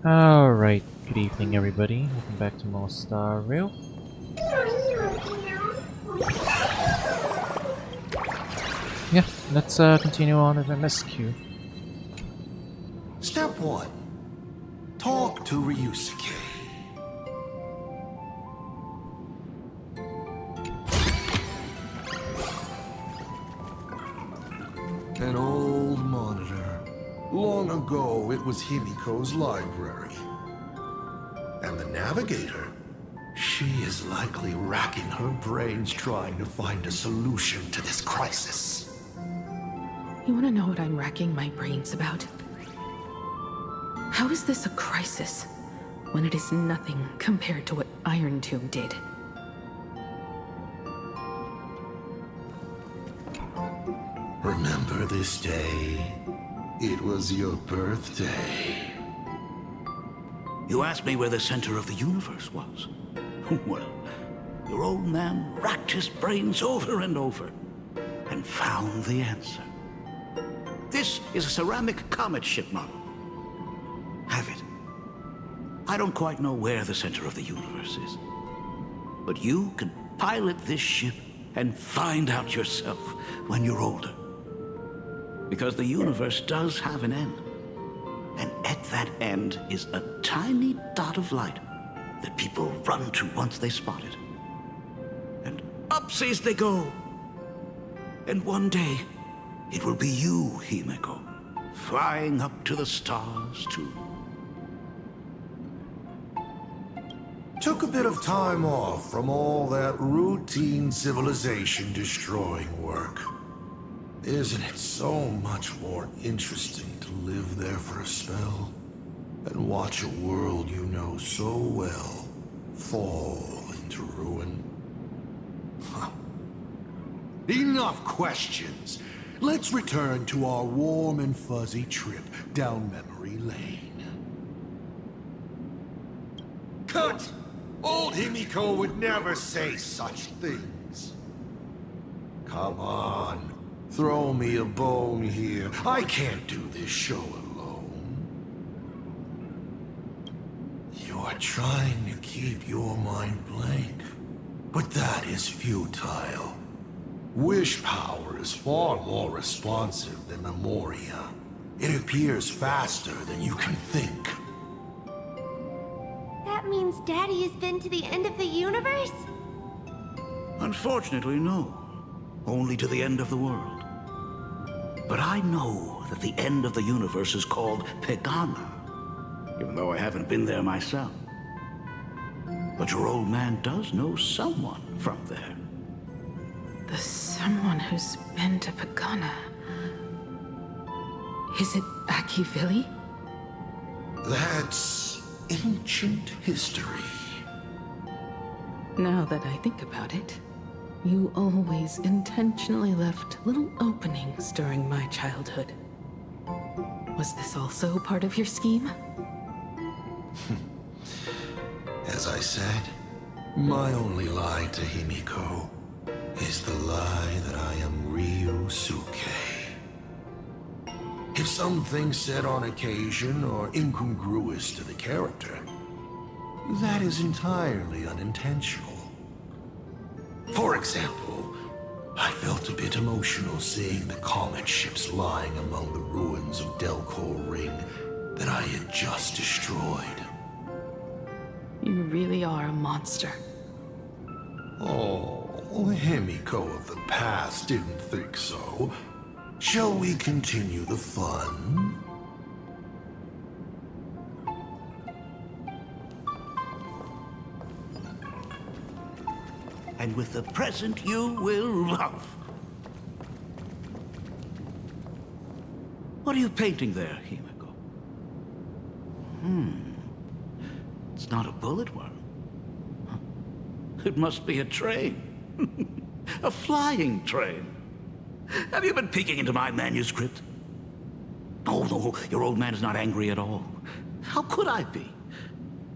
Alright, good evening everybody. Welcome back to more Star Rail. Yeah, let's continue on with MSQ. Step 1. Talk to Ryusuke. An old monitor. Long ago, it was Himeko's library. And the navigator? She is likely racking her brains trying to find a solution to this crisis. You want to know what I'm racking my brains about? How is this a crisis when it is nothing compared to what Iron Tomb did? Remember this day? It was your birthday. You asked me where the center of the universe was. Well, your old man racked his brains over and over and found the answer. This is a ceramic comet ship model. Have it. I don't quite know where the center of the universe is, but you can pilot this ship and find out yourself when you're older. Because the universe does have an end. And at that end is a tiny dot of light that people run to once they spot it. And upsies they go. And one day, it will be you, Himeko, flying up to the stars too. Took a bit of time off from all that routine civilization-destroying work. Isn't it so much more interesting to live there for a spell and watch a world you know so well fall into ruin? Huh. Enough questions. Let's return to our warm and fuzzy trip down memory lane. Cut! Old Himeko would never say such things. Come on. Throw me a bone here. I can't do this show alone. You're trying to keep your mind blank, but that is futile. Wish power is far more responsive than Memoria. It appears faster than you can think. That means Daddy has been to the end of the universe? Unfortunately, no. Only to the end of the world. But I know that the end of the universe is called Pegana, even though I haven't been there myself. But your old man does know someone from there. The someone who's been to Pagana. Is it Akivili? That's ancient history. Now that I think about it, you always intentionally left little openings during my childhood. Was this also part of your scheme? As I said, my only lie to Himeko is the lie that I am Ryusuke. If something said on occasion or incongruous to the character, that is entirely unintentional. For example, I felt a bit emotional seeing the comet ships lying among the ruins of Delcor Ring that I had just destroyed. You really are a monster. Oh, Himeko of the past didn't think so. Shall we continue the fun? And with the present you will love. What are you painting there, Himeko? It's not a bullet worm. Huh? It must be a train. A flying train. Have you been peeking into my manuscript? Oh, no, your old man is not angry at all. How could I be?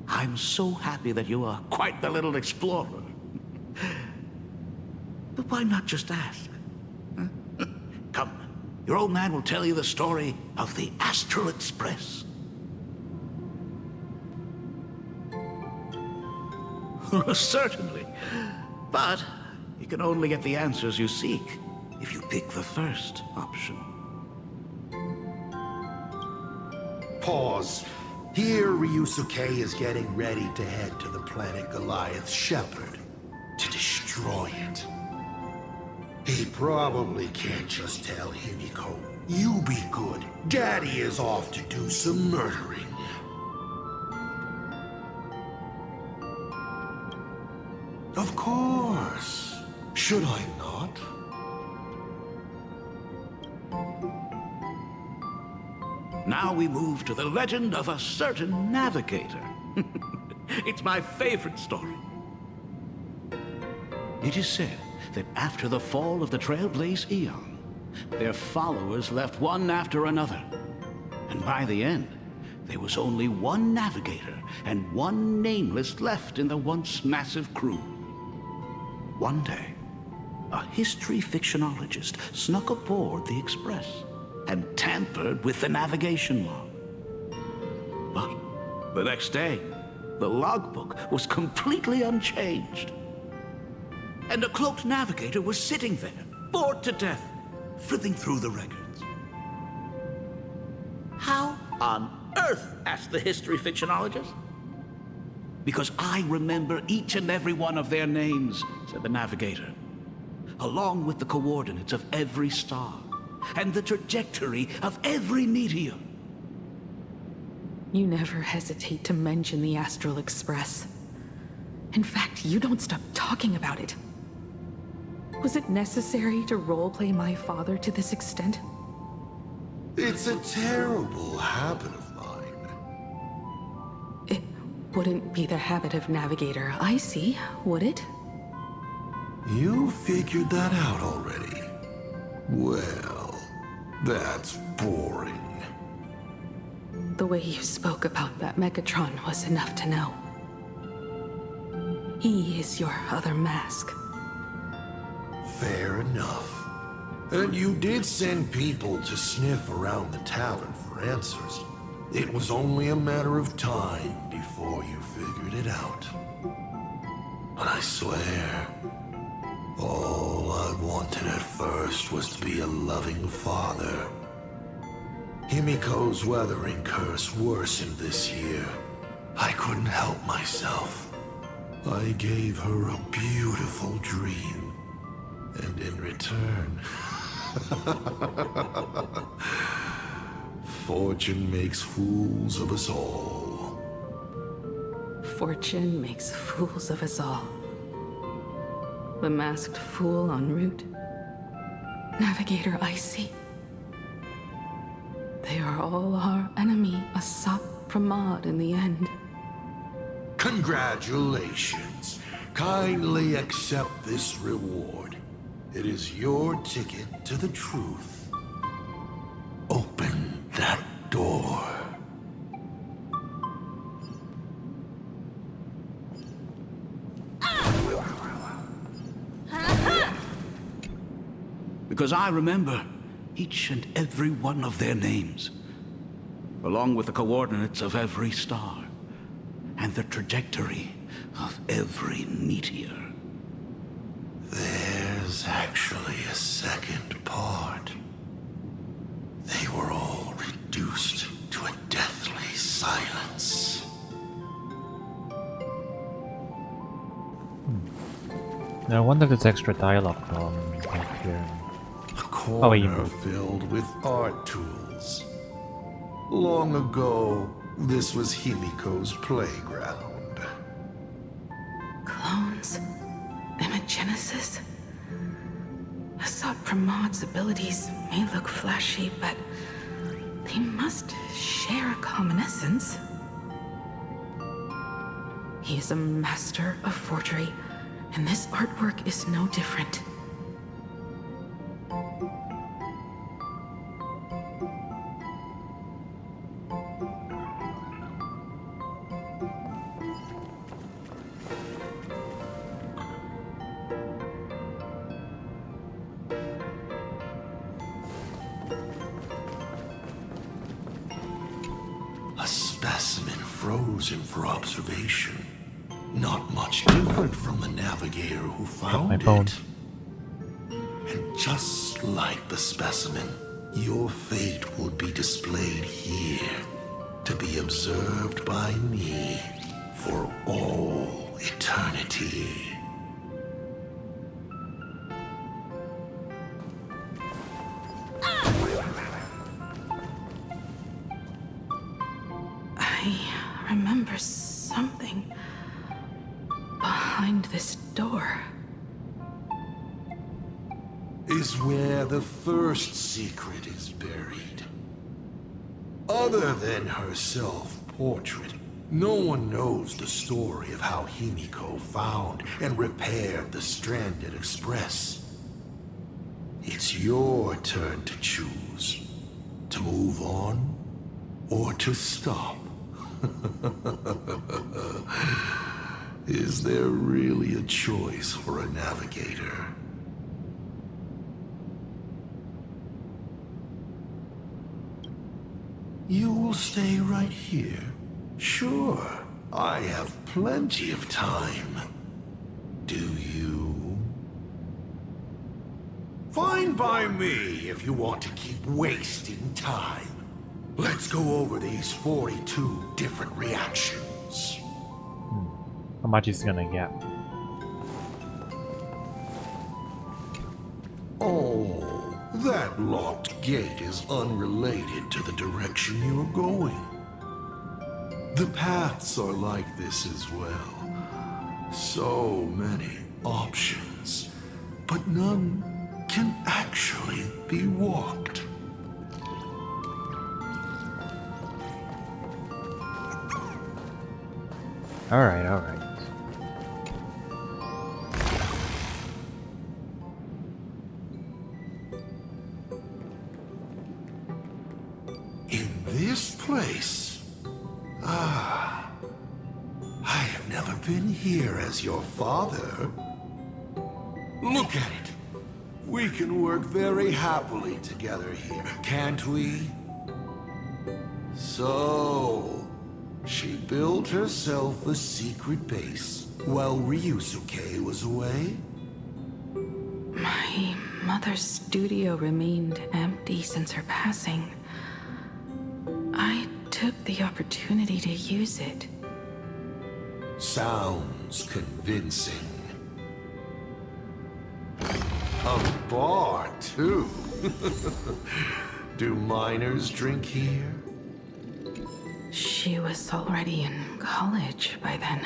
I'm so happy that you are quite the little explorer. But why not just ask? Huh? Come, your old man will tell you the story of the Astral Express. Certainly. But you can only get the answers you seek if you pick the first option. Pause. Here, Ryusuke is getting ready to head to the planet Goliath's Shepherd to destroy it. He probably can't just tell Himeko, "You be good. Daddy is off to do some murdering." Of course. Should I not? Now we move to the legend of a certain navigator. It's my favorite story. It is said that after the fall of the Trailblaze Eon, their followers left one after another. And by the end, there was only one navigator and one nameless left in the once massive crew. One day, a history fictionologist snuck aboard the Express and tampered with the navigation log. But the next day, the logbook was completely unchanged. And a cloaked navigator was sitting there, bored to death, flipping through the records. How on earth? Asked the history fictionologist. Because I remember each and every one of their names, said the navigator, along with the coordinates of every star and the trajectory of every meteor. You never hesitate to mention the Astral Express. In fact, you don't stop talking about it. Was it necessary to roleplay my father to this extent? It's a terrible habit of mine. It wouldn't be the habit of Navigator Icy, would it? You figured that out already? Well, that's boring. The way you spoke about that Megatron was enough to know. He is your other mask. Fair enough. And you did send people to sniff around the tavern for answers. It was only a matter of time before you figured it out. But I swear, all I wanted at first was to be a loving father. Himiko's weathering curse worsened this year. I couldn't help myself. I gave her a beautiful dream. And in return, fortune makes fools of us all. Fortune makes fools of us all. The masked fool en route. Navigator Icy. They are all our enemy, Asap Pramod in the end. Congratulations. Kindly accept this reward. It is your ticket to the truth. Open that door. Because I remember each and every one of their names, along with the coordinates of every star, and the trajectory of every meteor. There's actually a second part. They were all reduced to a deathly silence. Now, I wonder if there's extra dialogue from back here. A Oh, wait, you corner moved. filled with art tools. Long ago, this was Himiko's playground. Clones? Imagenesis? Asap Pramod's abilities may look flashy, but they must share a common essence. He is a master of forgery, and this artwork is no different. A specimen frozen for observation. Not much different from the navigator who my found phone. it. And just like the specimen, your fate will be displayed here to be observed by me for all eternity. I remember something behind this door. Is where the first secret is buried. Other than her self-portrait, no one knows the story of how Himeko found and repaired the stranded express. It's your turn to choose. To move on or to stop. Is there really a choice for a navigator? You will stay right here? Sure, I have plenty of time. Do you? Fine by me if you want to keep wasting time. Let's go over these 42 different reactions. How much is he gonna get? Oh, that locked gate is unrelated to the direction you're going. The paths are like this as well. So many options, but none can actually be walked. Alright, alright. In this place? Ah, I have never been here as your father. Look at it. We can work very happily together here, can't we? So, she built herself a secret base while Ryusuke was away? My mother's studio remained empty since her passing. I took the opportunity to use it. Sounds convincing. A bar, too. Do minors drink here? She was already in college by then.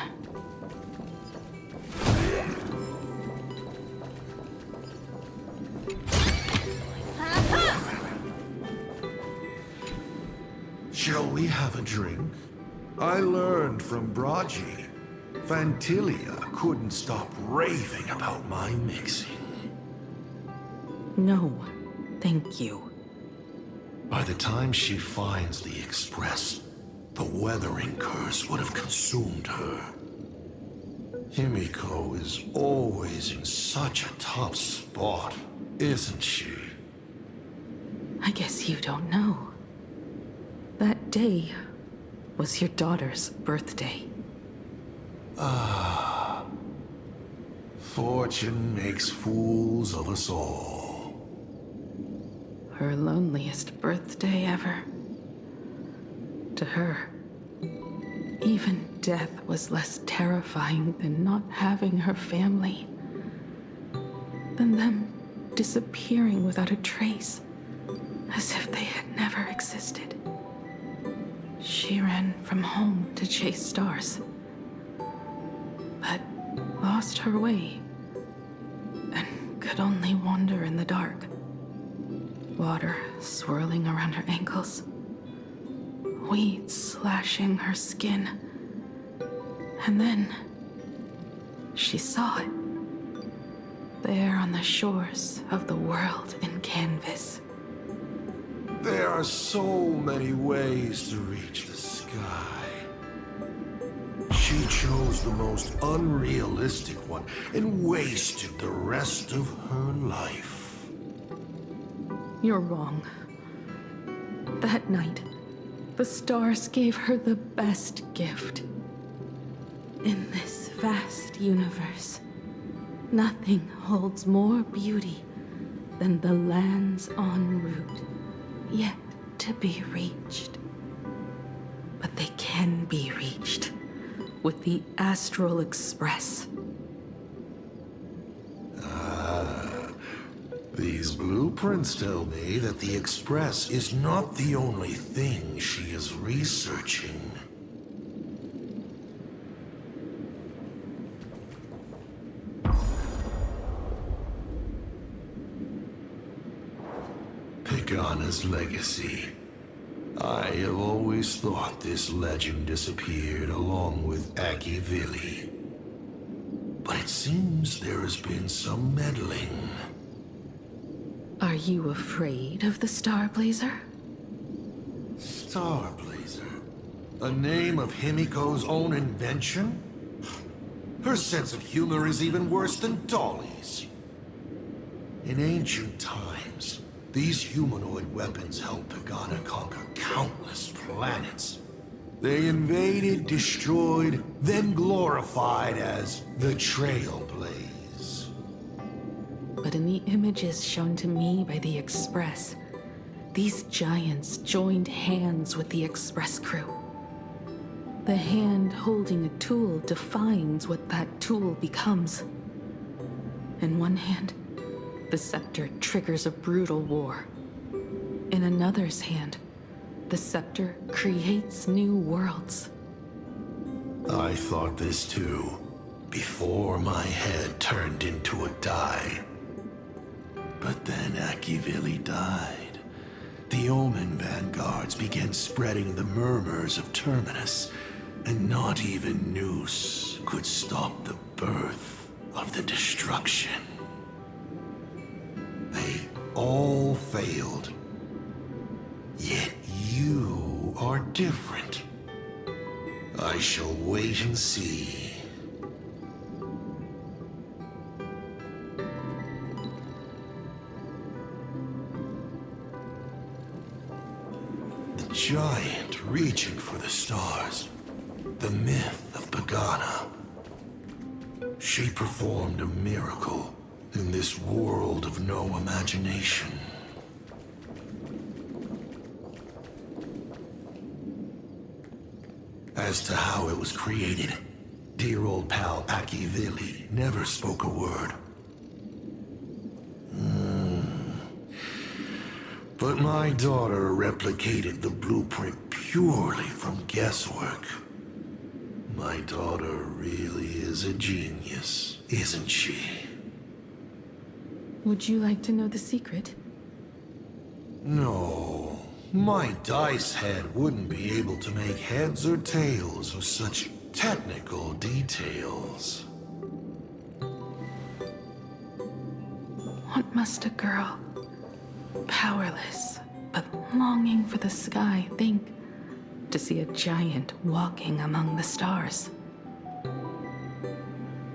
Shall we have a drink? I learned from Braji. Fantilia couldn't stop raving about my mixing. No, thank you. By the time she finds the Express, the weathering curse would have consumed her. Himeko is always in such a tough spot, isn't she? I guess you don't know. That day was your daughter's birthday. Ah. Fortune makes fools of us all. Her loneliest birthday ever. To her, even death was less terrifying than not having her family. Than them disappearing without a trace, as if they had never existed. She ran from home to chase stars, but lost her way and could only wander in the dark. Water swirling around her ankles, weeds slashing her skin, and then she saw it, there on the shores of the world in canvas. There are so many ways to reach the sky. She chose the most unrealistic one and wasted the rest of her life. You're wrong. That night, the stars gave her the best gift. In this vast universe, nothing holds more beauty than the lands en route, yet to be reached. But they can be reached with the Astral Express. These blueprints tell me that the Express is not the only thing she is researching. Pagana's legacy. I have always thought this legend disappeared along with Akivili. But it seems there has been some meddling. Are you afraid of the Starblazer? Starblazer? A name of Himeko's own invention? Her sense of humor is even worse than Dolly's. In ancient times, these humanoid weapons helped Pagana conquer countless planets. They invaded, destroyed, then glorified as the Trailblaze. But in the images shown to me by the Express, these giants joined hands with the Express crew. The hand holding a tool defines what that tool becomes. In one hand, the scepter triggers a brutal war. In another's hand, the scepter creates new worlds. I thought this too, before my head turned into a die. But then Akivili died. The Omen vanguards began spreading the murmurs of Terminus, and not even Noose could stop the birth of the destruction. They all failed. Yet you are different. I shall wait and see. The giant reaching for the stars. The myth of Pagana. She performed a miracle in this world of no imagination. As to how it was created, dear old pal Akivili never spoke a word. But my daughter replicated the blueprint purely from guesswork. My daughter really is a genius, isn't she? Would you like to know the secret? No, my dice head wouldn't be able to make heads or tails of such technical details. What must a girl, powerless but longing for the sky, think to see a giant walking among the stars?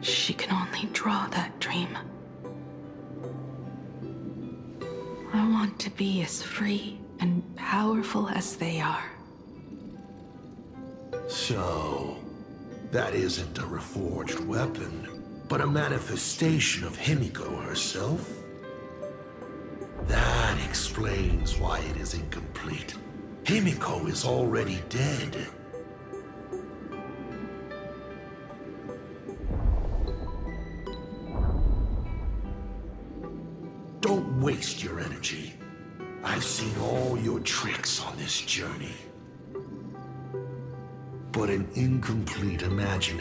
She can only draw that dream. I want to be as free and powerful as they are. So, that isn't a reforged weapon, but a manifestation of Himeko herself? That explains why it is incomplete. Himeko is already dead. Don't waste your energy. I've seen all your tricks on this journey. But an incomplete Imagine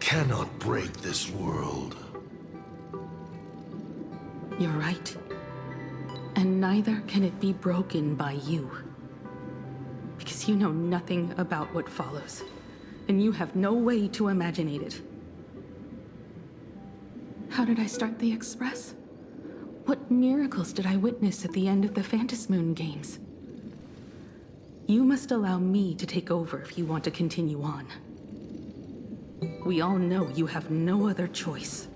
cannot break this world. You're right. And neither can it be broken by you. Because you know nothing about what follows. And you have no way to imaginate it. How did I start the Express? What miracles did I witness at the end of the Phantasmoon games? You must allow me to take over if you want to continue on. We all know you have no other choice.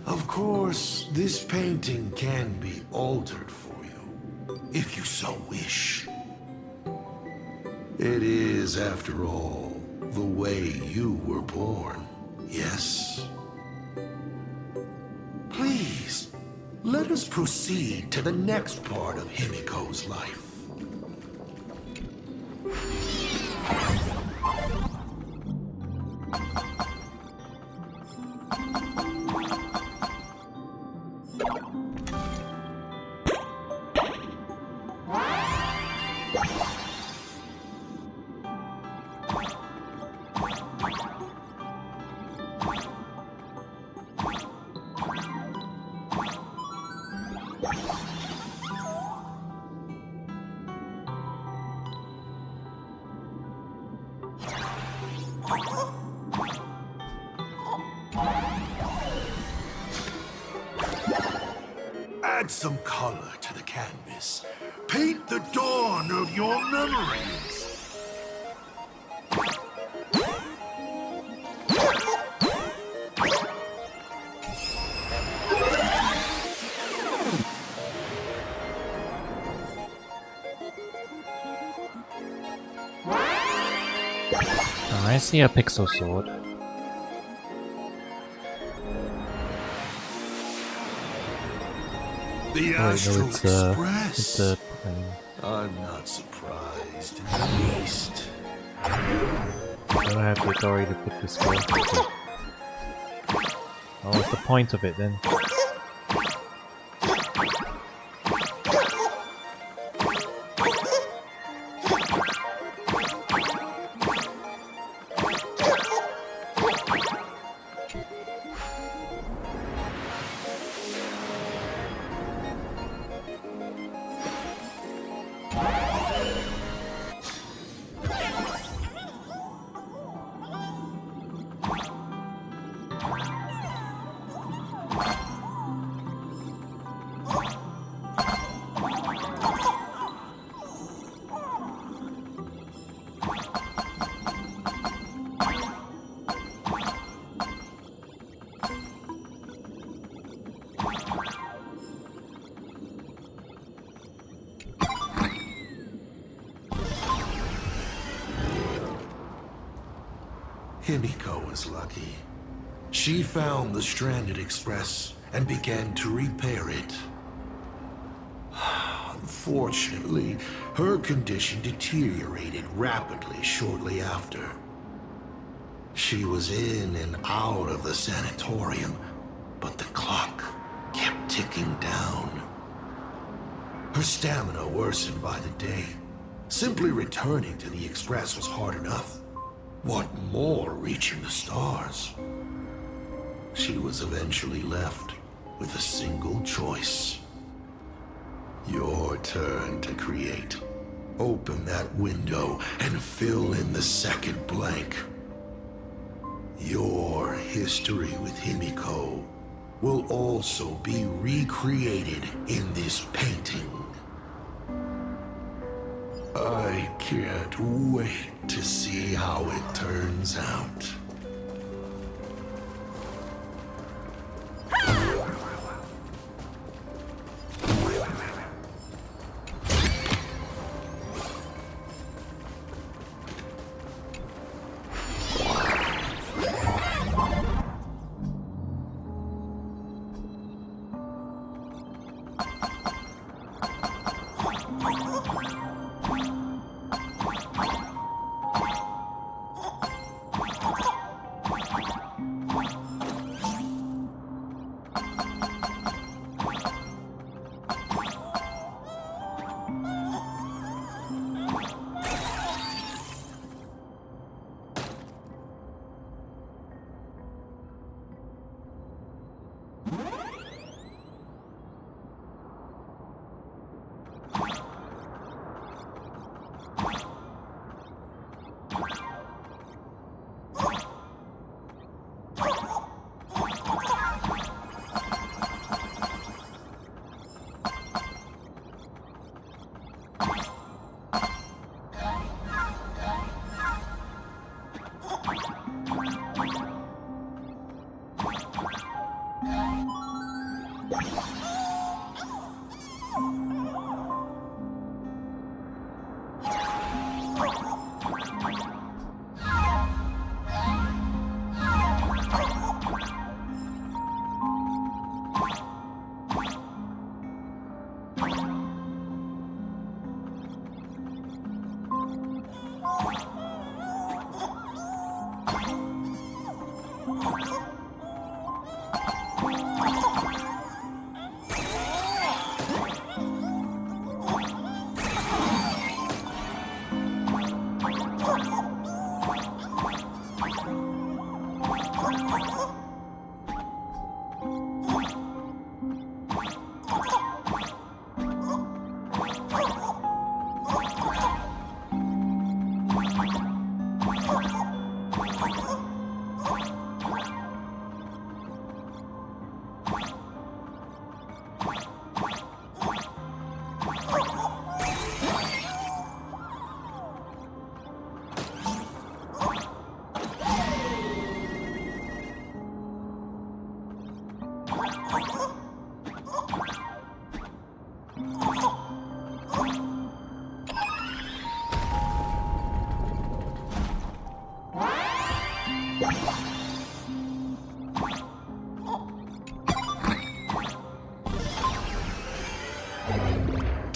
Of course, this painting can be altered for you, if you so wish. It is, after all, the way you were born, yes? Please, let us proceed to the next part of Himeko's life. Add some color to the canvas. Paint the dawn of your memories. Oh, I see a pixel sword. The Oh, wait, no, Astral it's Express. a plane. I'm not surprised in the least. I don't have the authority to put this away. Oh, what's the point of it then? Himeko was lucky. She found the stranded express and began to repair it. Unfortunately, her condition deteriorated rapidly shortly after. She was in and out of the sanatorium, but the clock kept ticking down. Her stamina worsened by the day. Simply returning to the express was hard enough. What more reaching the stars? She was eventually left with a single choice. Your turn to create. Open that window and fill in the second blank. Your history with Himeko will also be recreated in this painting. I can't wait to see how it turns out.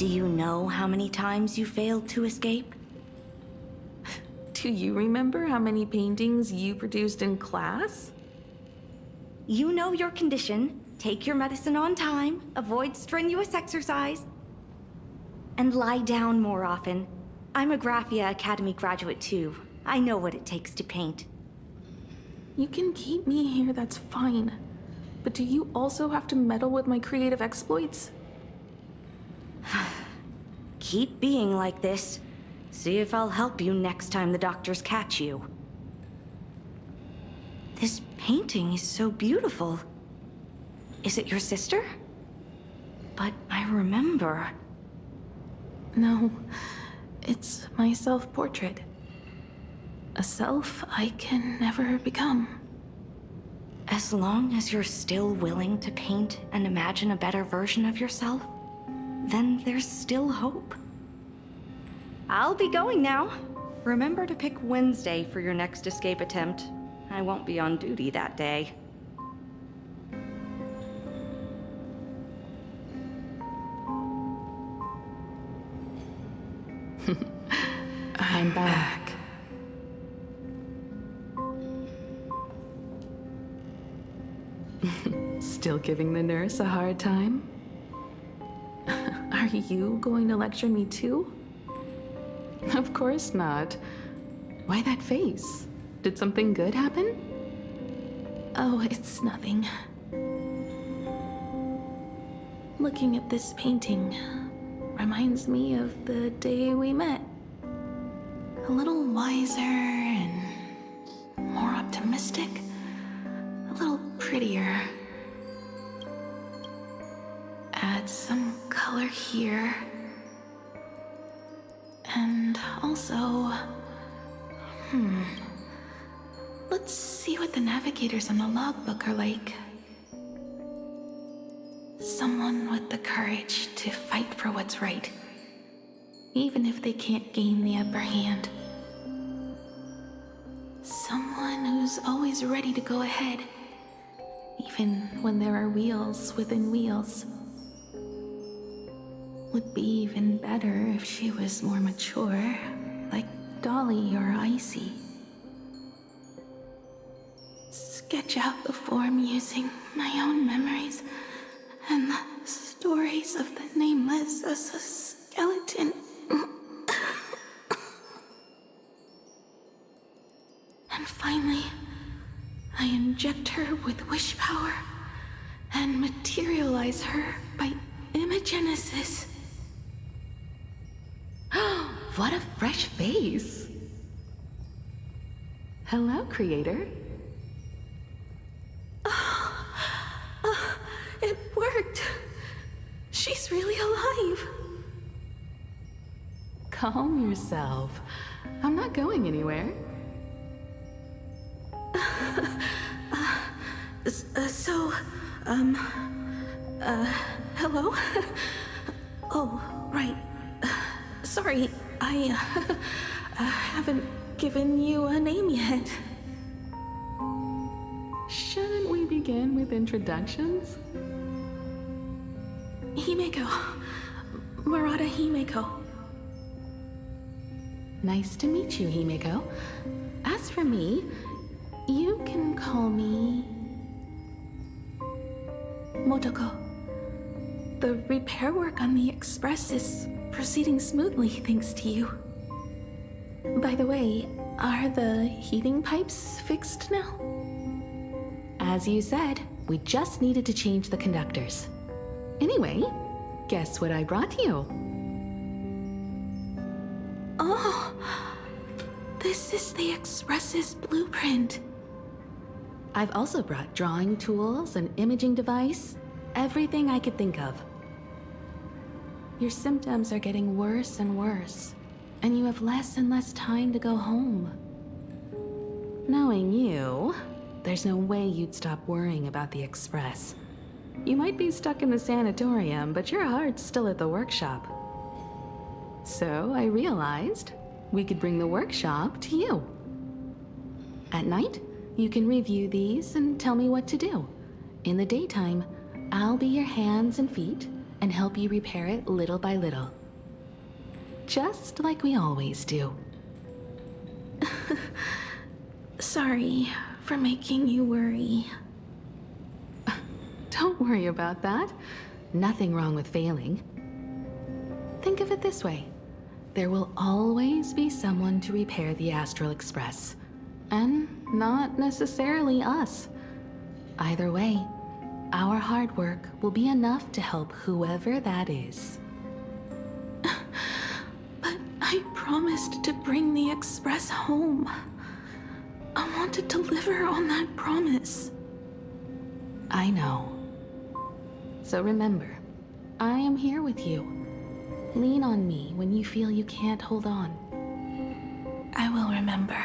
Do you know how many times you failed to escape? Do you remember how many paintings you produced in class? You know your condition. Take your medicine on time, avoid strenuous exercise, and lie down more often. I'm a Graphia Academy graduate too. I know what it takes to paint. You can keep me here, that's fine. But do you also have to meddle with my creative exploits? Keep being like this. See if I'll help you next time the doctors catch you. This painting is so beautiful. Is it your sister? But I remember. No, it's my self-portrait. A self I can never become. As long as you're still willing to paint and imagine a better version of yourself, then there's still hope. I'll be going now. Remember to pick Wednesday for your next escape attempt. I won't be on duty that day. I'm back. Still giving the nurse a hard time? Are you going to lecture me too? Of course not. Why that face? Did something good happen? Oh, it's nothing. Looking at this painting reminds me of the day we met. A little wiser and more optimistic. A little prettier. Add some color here. And also... Let's see what the navigators on the logbook are like. Someone with the courage to fight for what's right, even if they can't gain the upper hand. Someone who's always ready to go ahead, even when there are wheels within wheels. Would be even better if she was more mature, like Dolly or Icy. Sketch out the form using my own memories and the stories of the nameless as a skeleton. And finally, I inject her with wish power and materialize her by imagenesis. What a fresh face! Hello, creator. It worked! She's really alive! Calm yourself. I'm not going anywhere. Hello? Oh, right. Sorry, I haven't given you a name yet. Shouldn't we begin with introductions? Himeko. Murata Himeko. Nice to meet you, Himeko. As for me, you can call me... Motoko. The repair work on the Express is proceeding smoothly thanks to you. By the way, are the heating pipes fixed now? As you said, we just needed to change the conductors. Anyway, guess what I brought you? Oh, this is the Express's blueprint. I've also brought drawing tools, an imaging device, everything I could think of. Your symptoms are getting worse and worse, and you have less and less time to go home. Knowing you, there's no way you'd stop worrying about the Express. You might be stuck in the sanatorium, but your heart's still at the workshop. So I realized we could bring the workshop to you. At night, you can review these and tell me what to do. In the daytime, I'll be your hands and feet, and help you repair it little by little. Just like we always do. Sorry for making you worry. Don't worry about that. Nothing wrong with failing. Think of it this way. There will always be someone to repair the Astral Express. And not necessarily us. Either way, our hard work will be enough to help whoever that is. But I promised to bring the Express home. I want to deliver on that promise. I know. So remember, I am here with you. Lean on me when you feel you can't hold on. I will remember.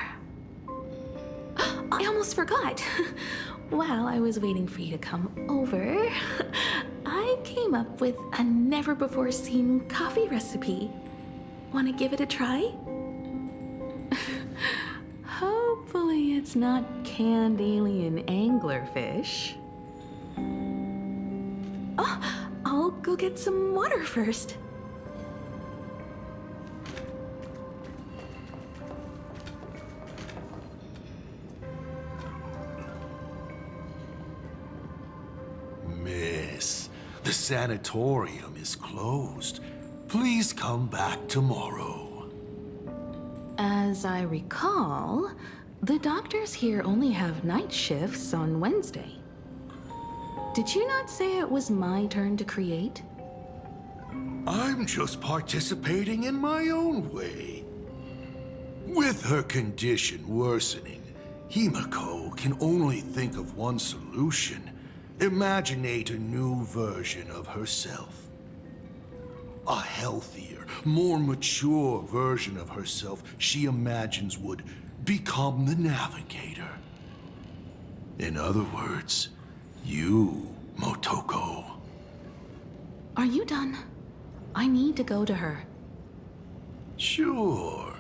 I almost forgot. While I was waiting for you to come over, I came up with a never-before-seen coffee recipe. Want to give it a try? Hopefully it's not canned alien anglerfish. Oh, I'll go get some water first. Miss, the sanatorium is closed. Please come back tomorrow. As I recall, the doctors here only have night shifts on Wednesday. Did you not say it was my turn to create? I'm just participating in my own way. With her condition worsening, Himeko can only think of one solution. Imaginate a new version of herself. A healthier, more mature version of herself she imagines would become the Navigator. In other words, you, Motoko. Are you done? I need to go to her. Sure.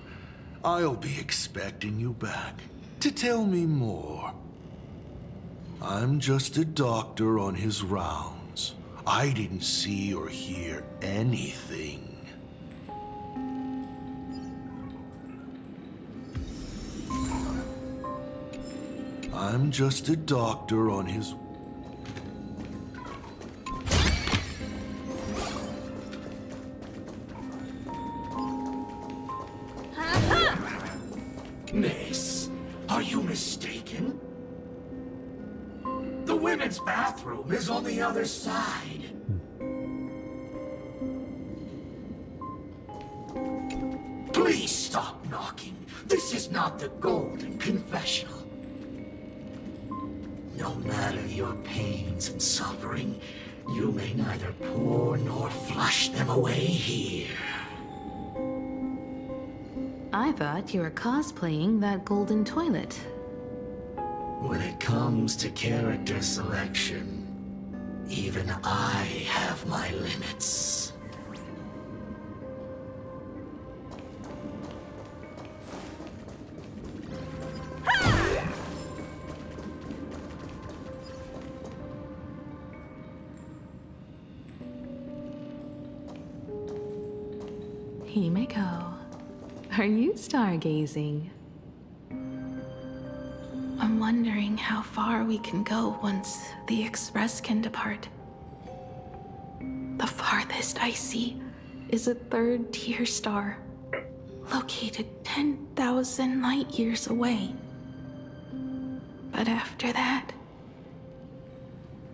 I'll be expecting you back to tell me more. I'm just a doctor on his rounds. I didn't see or hear anything. I'm just a doctor on his... Miss, are you mistaken? The women's bathroom is on the other side. Please stop knocking. This is not the Golden Confessional. No matter your pains and suffering, you may neither pour nor flush them away here. I thought you were cosplaying that golden toilet. When it comes to character selection, even I have my limits. Himeko, are you stargazing? I'm wondering how far we can go once the Express can depart. The farthest I see is a third-tier star, located 10,000 light years away. But after that...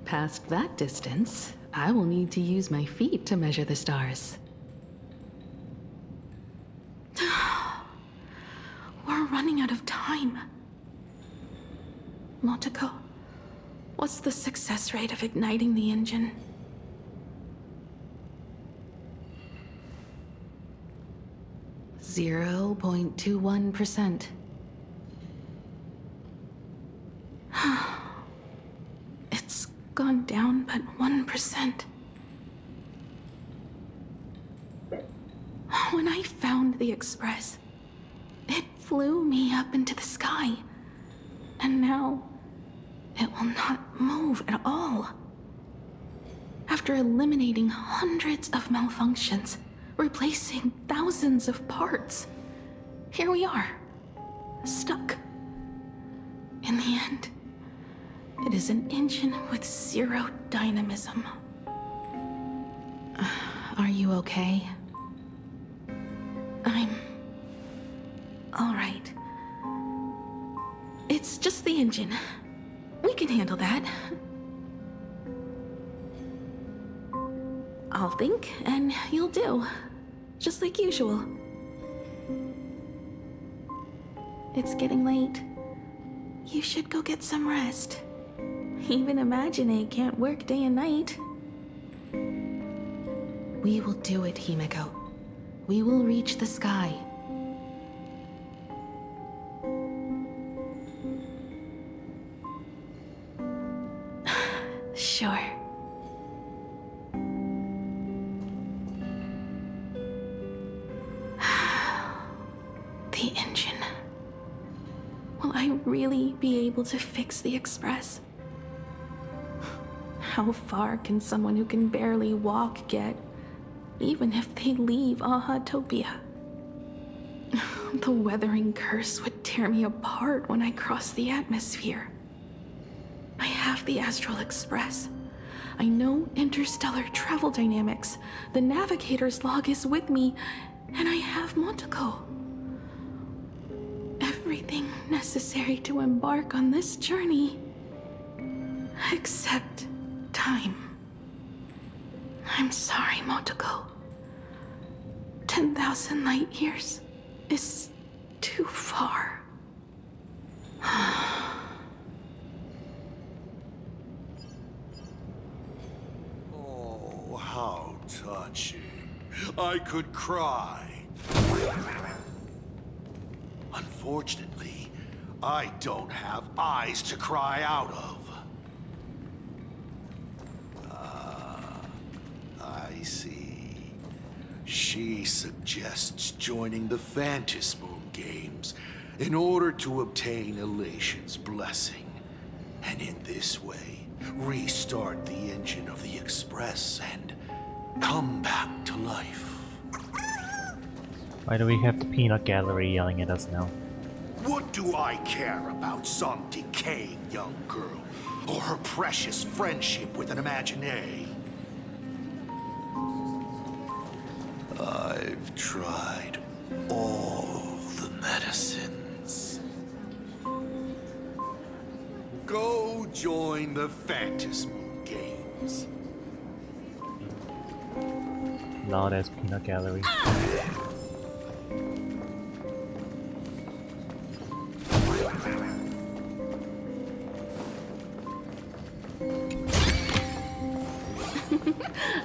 Past that distance, I will need to use my feet to measure the stars. We're running out of time. Motoko, what's the success rate of igniting the engine? .21%. It's gone down but 1%. When I found the Express, it flew me up into the sky. And now, it will not move at all. After eliminating hundreds of malfunctions, replacing thousands of parts, here we are, stuck. In the end, it is an engine with zero dynamism. Are you okay? I'm... all right. It's just the engine. We can handle that. I'll think, and you'll do. Just like usual. It's getting late. You should go get some rest. Even Imagine can't work day and night. We will do it, Himeko. We will reach the sky. Sure. The engine. Will I really be able to fix the Express? How far can someone who can barely walk get, even if they leave Aha-topia? The weathering curse would tear me apart when I cross the atmosphere. I have the Astral Express. I know interstellar travel dynamics. The navigator's log is with me, and I have Monteko. Everything necessary to embark on this journey. Except time. I'm sorry, Monteko. 10,000 light years is too far. Oh, how touching. I could cry. Unfortunately, I don't have eyes to cry out of. I see. She suggests joining the Phantasmoon Games in order to obtain Elation's blessing, and in this way, restart the engine of the Express and come back to life. Why do we have the peanut gallery yelling at us now? What do I care about some decaying young girl or her precious friendship with an Imaginary? I've tried all the medicines. Go join the Phantasmoon Games. Loud ass peanut gallery.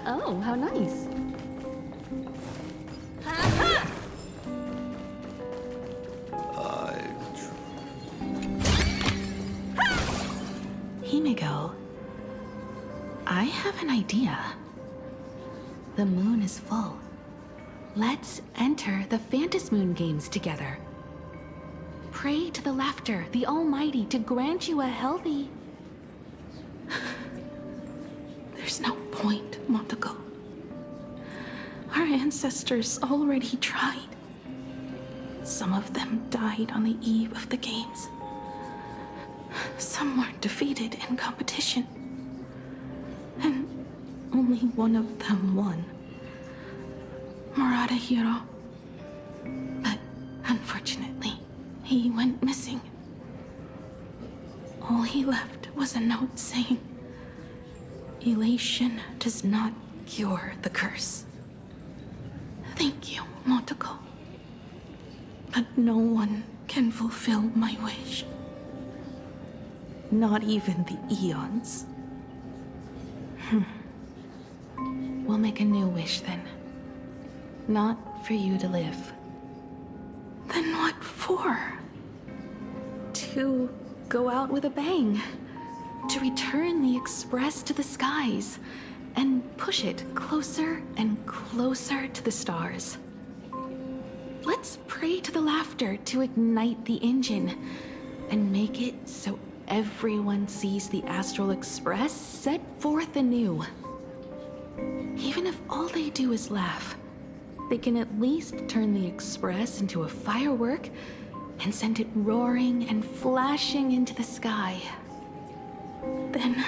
Oh, how nice. Himeko, I have an idea. The moon is full. Let's enter the Phantasmoon Games together. Pray to the Laughter, the Almighty, to grant you a healthy... There's no point, Monteko. Our ancestors already tried. Some of them died on the eve of the games. Some were defeated in competition. And only one of them won. Murata-hiro. But unfortunately, he went missing. All he left was a note saying, "Elation does not cure the curse." Thank you, Monteko. But no one can fulfill my wish. Not even the Eons. We'll make a new wish then. Not for you to live. Then what for? To go out with a bang. To return the Express to the skies. And push it closer and closer to the stars. Let's pray to the Laughter to ignite the engine. And make it so everyone sees the Astral Express set forth anew. Even if all they do is laugh, they can at least turn the Express into a firework and send it roaring and flashing into the sky. Then,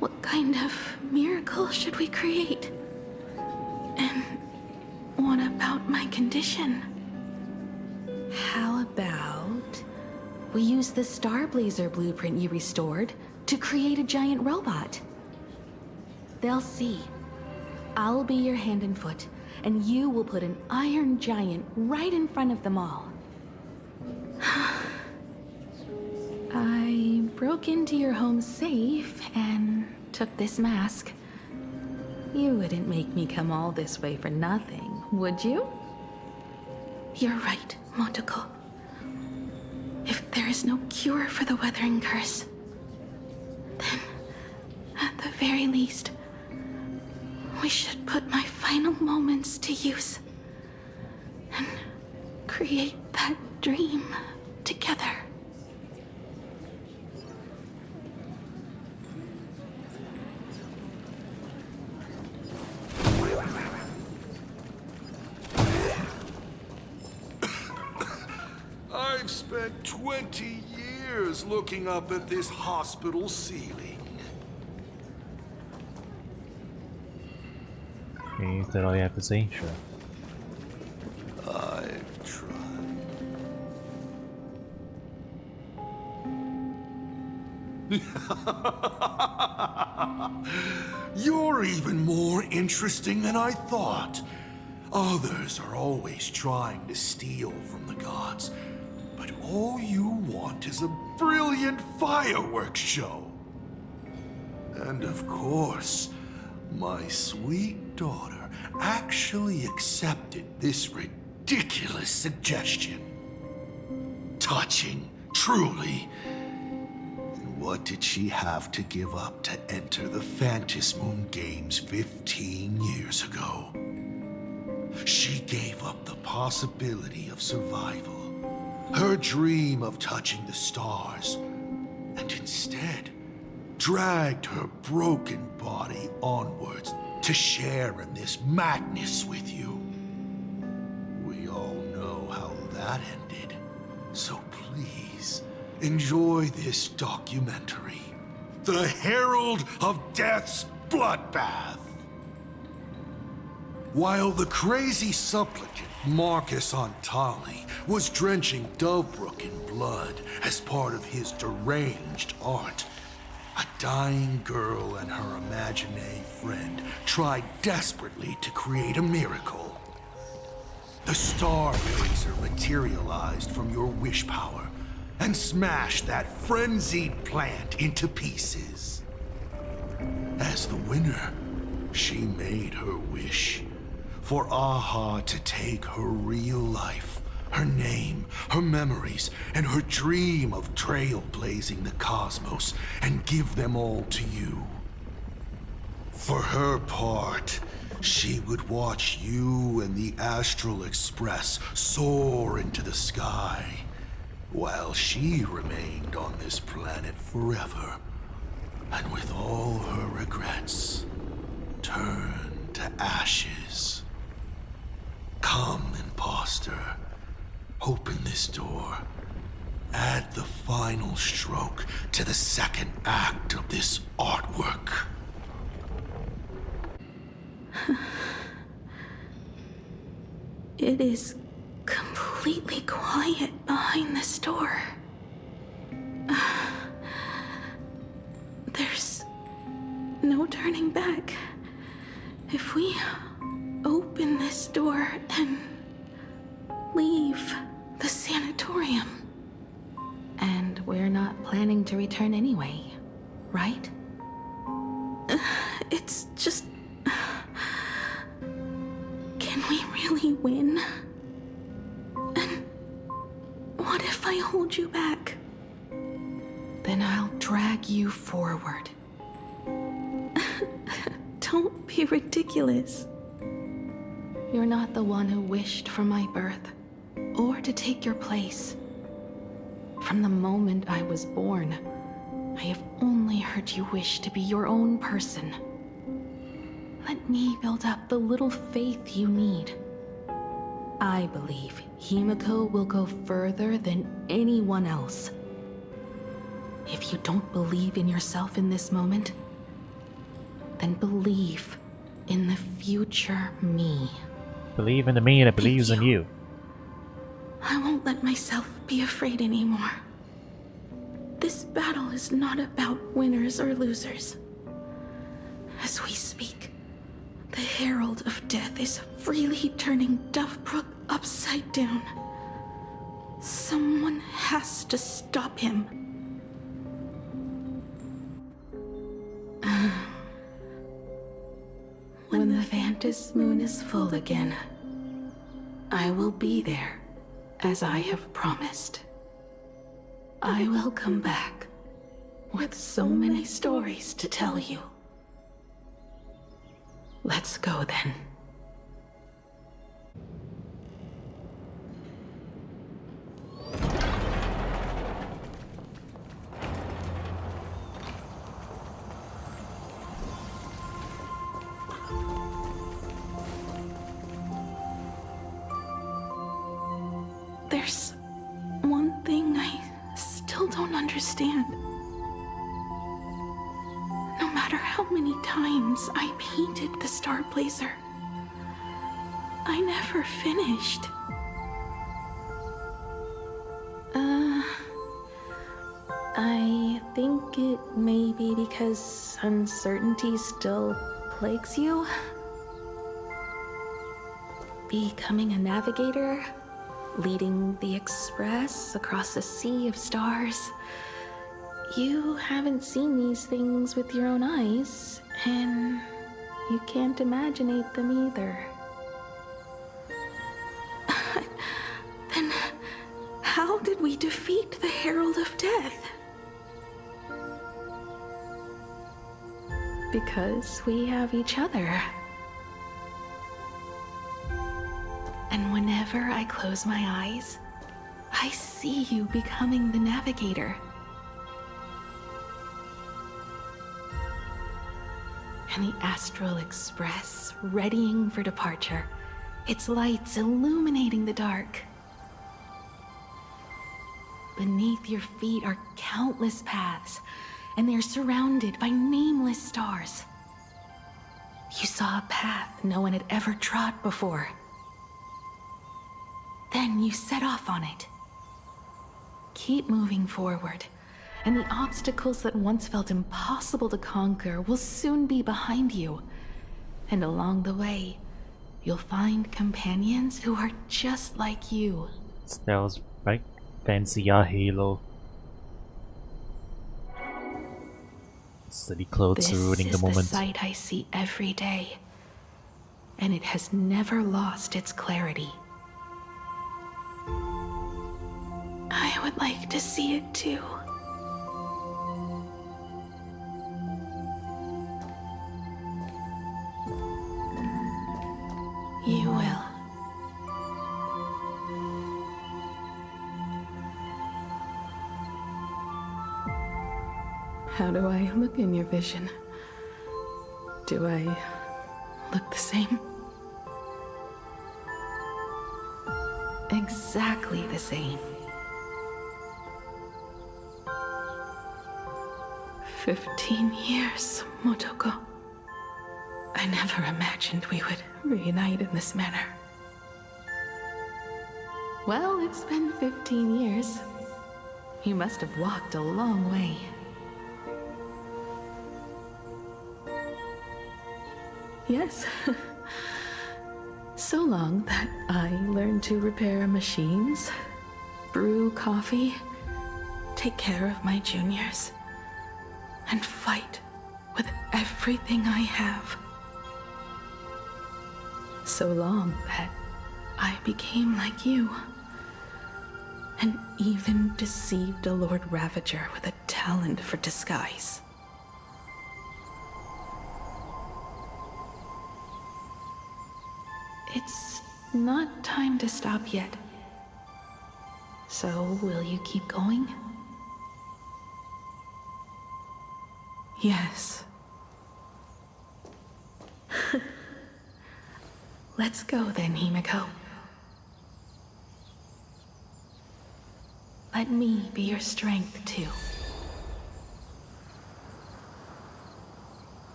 what kind of miracle should we create? And what about my condition? How about we use the Starblazer blueprint you restored to create a giant robot? They'll see. I'll be your hand and foot, and you will put an iron giant right in front of them all. I broke into your home safe and took this mask. You wouldn't make me come all this way for nothing, would you? You're right, Motoko. If there is no cure for the Weathering Curse, then, at the very least, we should put my final moments to use and create that dream together. I've spent 20 years looking up at this hospital ceiling. Okay, is that all you have to say? Sure. I've tried. You're even more interesting than I thought. Others are always trying to steal from the gods, but all you want is a brilliant fireworks show. And of course, my sweet daughter actually accepted this ridiculous suggestion. Touching, truly. And what did she have to give up to enter the Phantasmoon Games 15 years ago? She gave up the possibility of survival, her dream of touching the stars, and instead dragged her broken body onwards to share in this madness with you. We all know how that ended, so please enjoy this documentary, The Herald of Death's Bloodbath. While the crazy supplicant Marcus Antali was drenching Dovebrook in blood as part of his deranged art, a dying girl and her imaginary friend tried desperately to create a miracle. The Starblazer materialized from your wish power and smashed that frenzied plant into pieces. As the winner, she made her wish for Aha to take her real life, her name, her memories, and her dream of trailblazing the cosmos and give them all to you. For her part, she would watch you and the Astral Express soar into the sky, while she remained on this planet forever, and with all her regrets, turned to ashes. Come, imposter. Open this door. Add the final stroke to the second act of this artwork. It is completely quiet behind this door. There's no turning back. If we open this door and leave the sanatorium. And we're not planning to return anyway, right? It's just... Can we really win? And what if I hold you back? Then I'll drag you forward. Don't be ridiculous. You're not the one who wished for my birth, or to take your place. From the moment I was born, I have only heard you wish to be your own person. let me build up the little faith you need. I believe Himeko will go further than anyone else. If you don't believe in yourself in this moment, then believe in the future me. Believe in the me that believes in you. I won't let myself be afraid anymore. This battle is not about winners or losers. As we speak, the Herald of Death is freely turning Duffbrook upside down. Someone has to stop him. When the Vantis moon is full again, I will be there, as I have promised. I will come back with so many stories to tell you. Let's go then. There's one thing I still don't understand. No matter how many times I painted the Star Blazer, I never finished. I think it may be because uncertainty still plagues you. Becoming a navigator, leading the Express across a sea of stars. You haven't seen these things with your own eyes, and you can't imaginate them either. Then how did we defeat the Herald of Death? Because we have each other. And whenever I close my eyes, I see you becoming the navigator. And the Astral Express readying for departure, its lights illuminating the dark. Beneath your feet are countless paths, and they are surrounded by nameless stars. You saw a path no one had ever trod before. Then you set off on it. Keep moving forward, and the obstacles that once felt impossible to conquer will soon be behind you. And along the way, you'll find companions who are just like you. Styles, right? Fancy ya Halo. Silly clothes ruining the This is moment. the sight I see every day, and it has never lost its clarity. I would like to see it too. You will. How do I look in your vision? Do I look the same? Exactly the same. 15 years, Motoko. I never imagined we would reunite in this manner. Well, it's been 15 years. You must have walked a long way. Yes. So long that I learned to repair machines, brew coffee, take care of my juniors, and fight with everything I have. So long that I became like you, and even deceived a Lord Ravager with a talent for disguise. It's not time to stop yet. So, will you keep going? Yes. Let's go then, Himeko. Let me be your strength, too.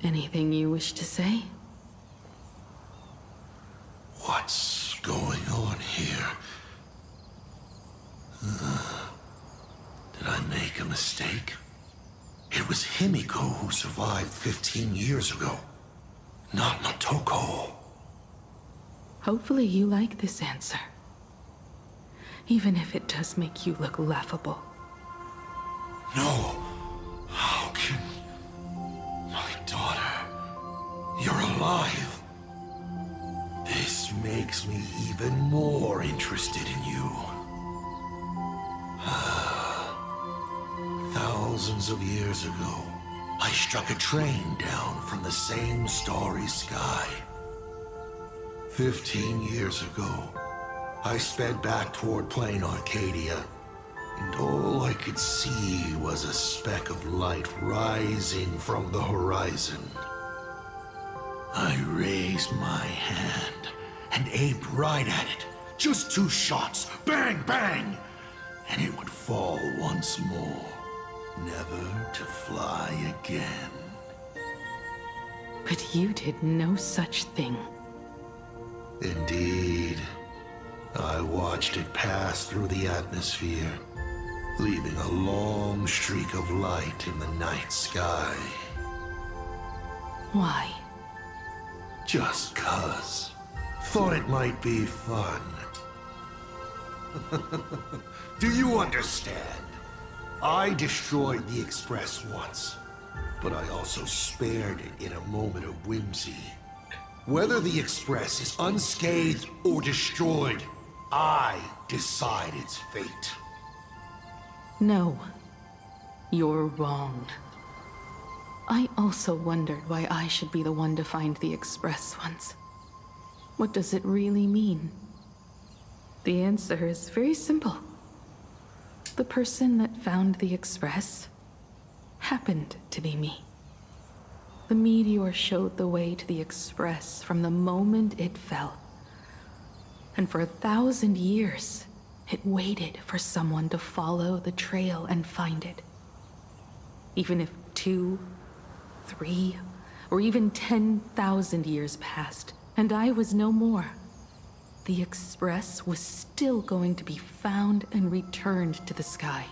Anything you wish to say? What's going on here? Did I make a mistake? It was Himeko who survived 15 years ago, not Motoko. Hopefully you like this answer. Even if it does make you look laughable. No. How can... My daughter... You're alive. This makes me even more interested in you. Thousands of years ago, I struck a train down from the same starry sky. 15 years ago, I sped back toward Plain Arcadia, and all I could see was a speck of light rising from the horizon. I raised my hand and aimed right at it. Just 2 shots, bang, bang, and it would fall once more, never to fly again. But you did no such thing. Indeed. I watched it pass through the atmosphere, leaving a long streak of light in the night sky. Why? Just 'cause. Thought it might be fun. Do you understand? I destroyed the Express once, but I also spared it in a moment of whimsy. Whether the Express is unscathed or destroyed, I decide its fate. No. You're wrong. I also wondered why I should be the one to find the Express once. What does it really mean? The answer is very simple. The person that found the Express happened to be me. The meteor showed the way to the Express from the moment it fell. And for 1,000 years, it waited for someone to follow the trail and find it. Even if 2, 3, or even 10,000 years passed, and I was no more, the Express was still going to be found and returned to the sky.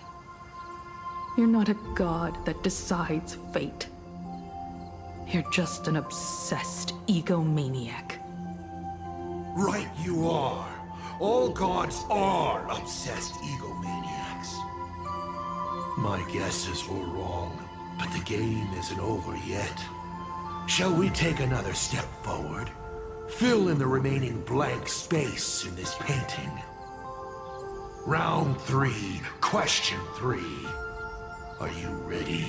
You're not a god that decides fate. You're just an obsessed egomaniac. Right you are. All gods are obsessed egomaniacs. My guesses were wrong, but the game isn't over yet. Shall we take another step forward? Fill in the remaining blank space in this painting. Round 3, question 3. Are you ready?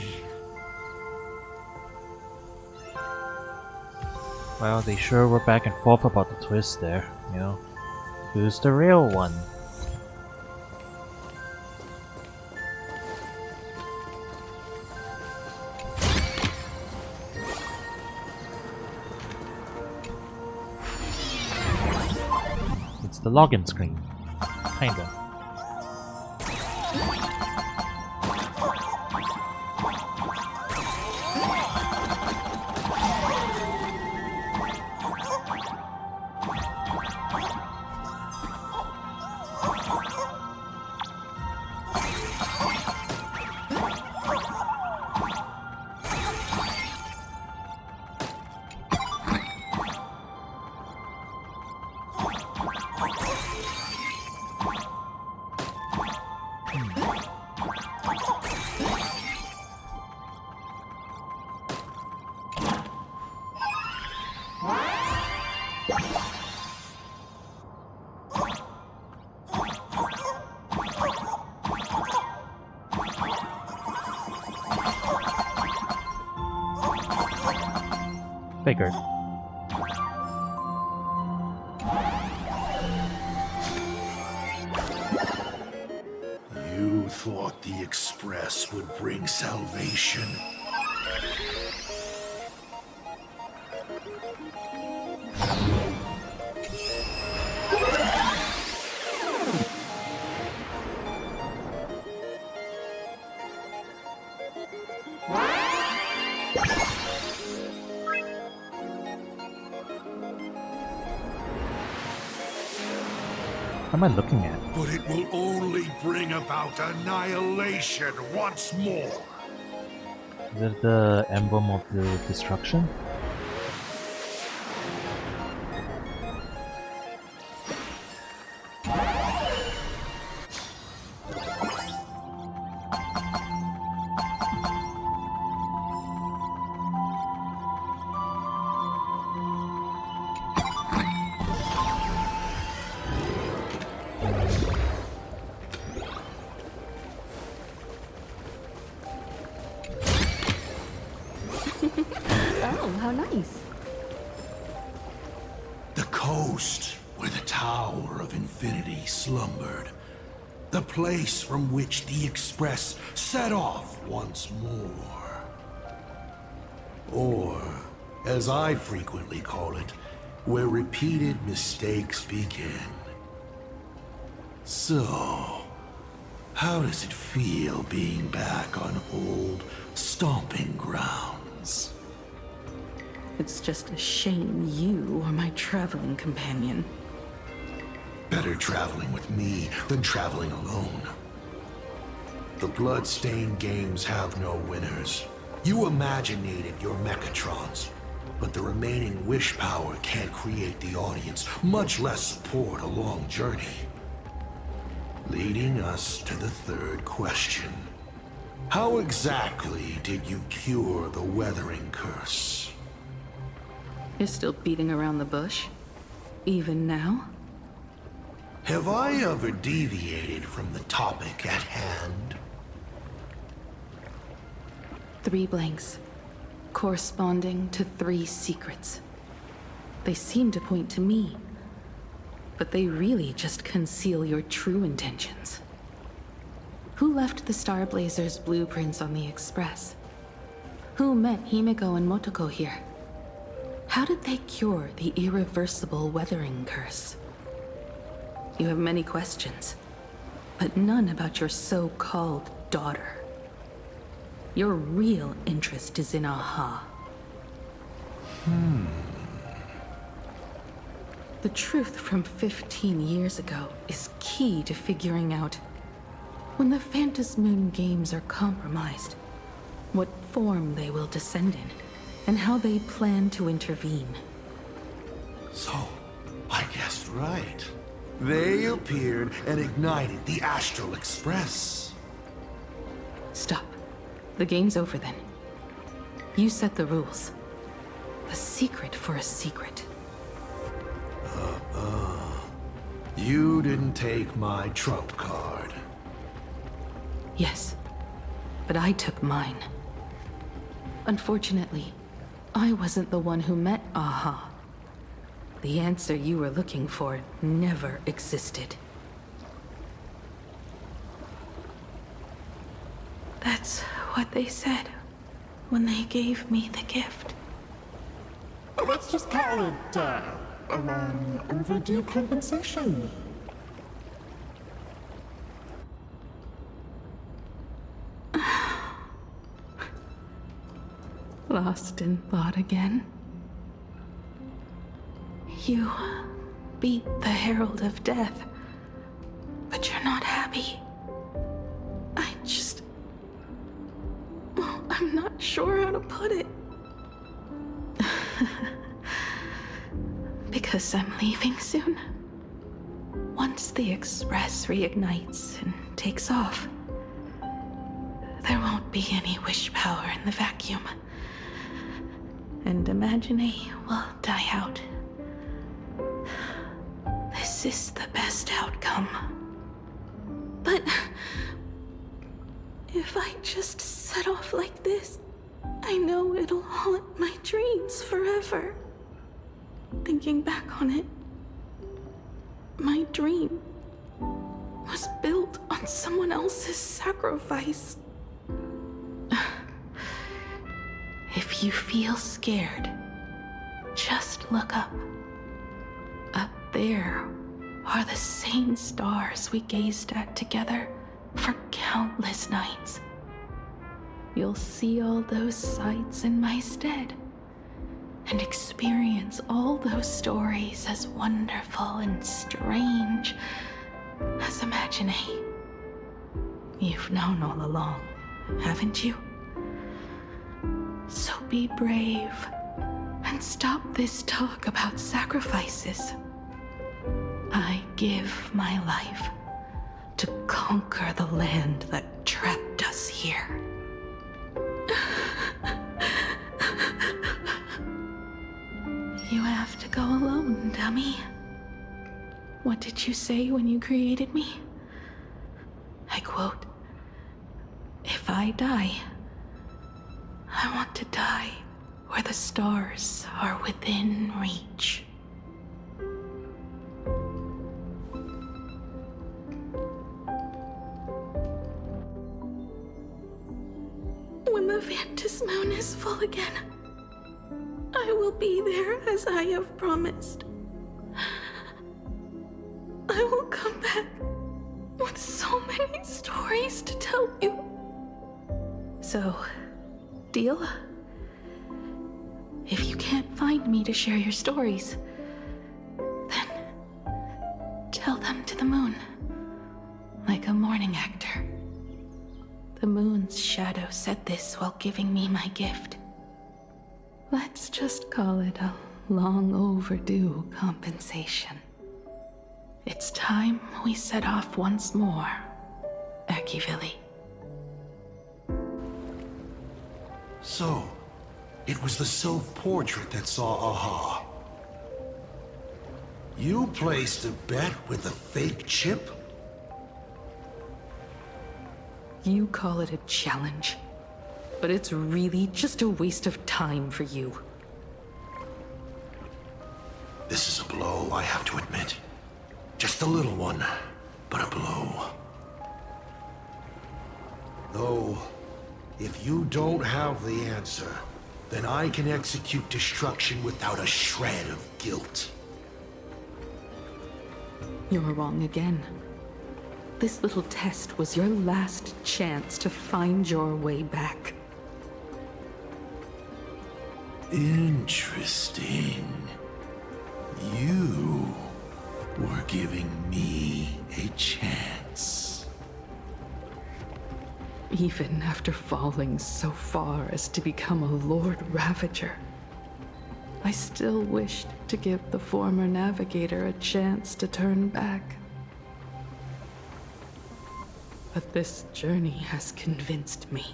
Well, they sure were back and forth about the twist there, you know. Who's the real one? It's the login screen. Kinda. Figured. You thought the Express would bring salvation? What am I looking at? But it will only bring about annihilation once more. Is it the emblem of the destruction? Oh, how nice. The coast where the Tower of Infinity slumbered. The place from which the Express set off once more. Or, as I frequently call it, where repeated mistakes begin. So, how does it feel being back on old stomping grounds? It's just a shame you are my traveling companion. Better traveling with me than traveling alone. The Bloodstained games have no winners. You imaginated your Mechatrons, but the remaining wish power can't create the audience, much less support a long journey. Leading us to the third question. How exactly did you cure the Weathering Curse? You're still beating around the bush? Even now? Have I ever deviated from the topic at hand? 3 blanks, corresponding to 3 secrets. They seem to point to me, but they really just conceal your true intentions. Who left the Starblazer's blueprints on the Express? Who met Himeko and Motoko here? How did they cure the irreversible Weathering Curse? You have many questions, but none about your so-called daughter. Your real interest is in Aha. The truth from 15 years ago is key to figuring out when the Phantasmoon games are compromised, what form they will descend in, and how they plan to intervene. So, I guessed right. They appeared and ignited the Astral Express. Stop. The game's over then. You set the rules. A secret for a secret. You didn't take my trump card. Yes, but I took mine. Unfortunately, I wasn't the one who met Aha. The answer you were looking for never existed. That's what they said when they gave me the gift. Let's just call it, a long overdue compensation. Lost in thought again. You beat the Herald of Death, but you're not happy. I'm not sure how to put it. Because I'm leaving soon. Once the Express reignites and takes off, there won't be any wish power in the vacuum. And Imagine will die out. This is the best outcome. But if I just set off like this, I know it'll haunt my dreams forever. Thinking back on it, my dream was built on someone else's sacrifice. If you feel scared, just look up. Up there are the same stars we gazed at together for countless nights. You'll see all those sights in my stead, and experience all those stories as wonderful and strange as Imagine. You've known all along, haven't you? So be brave and stop this talk about sacrifices. I give my life to conquer the land that trapped us here. You have to go alone, dummy. What did you say when you created me? I quote, "If I die, I want to die where the stars are within reach." When the Vantis moon is full again, I will be there as I have promised. I will come back with so many stories to tell you. So, deal? If you can't find me to share your stories, then tell them to the moon, like a morning actor. The moon's shadow said this while giving me my gift. Let's just call it a long overdue compensation. It's time we set off once more, Akivili. So, it was the self-portrait that saw Aha. You placed a bet with a fake chip? You call it a challenge, but it's really just a waste of time for you. This is a blow, I have to admit. Just a little one, but a blow. Though, if you don't have the answer, then I can execute destruction without a shred of guilt. You're wrong again. This little test was your last chance to find your way back. Interesting. You were giving me a chance. Even after falling so far as to become a Lord Ravager, I still wished to give the former navigator a chance to turn back. But this journey has convinced me.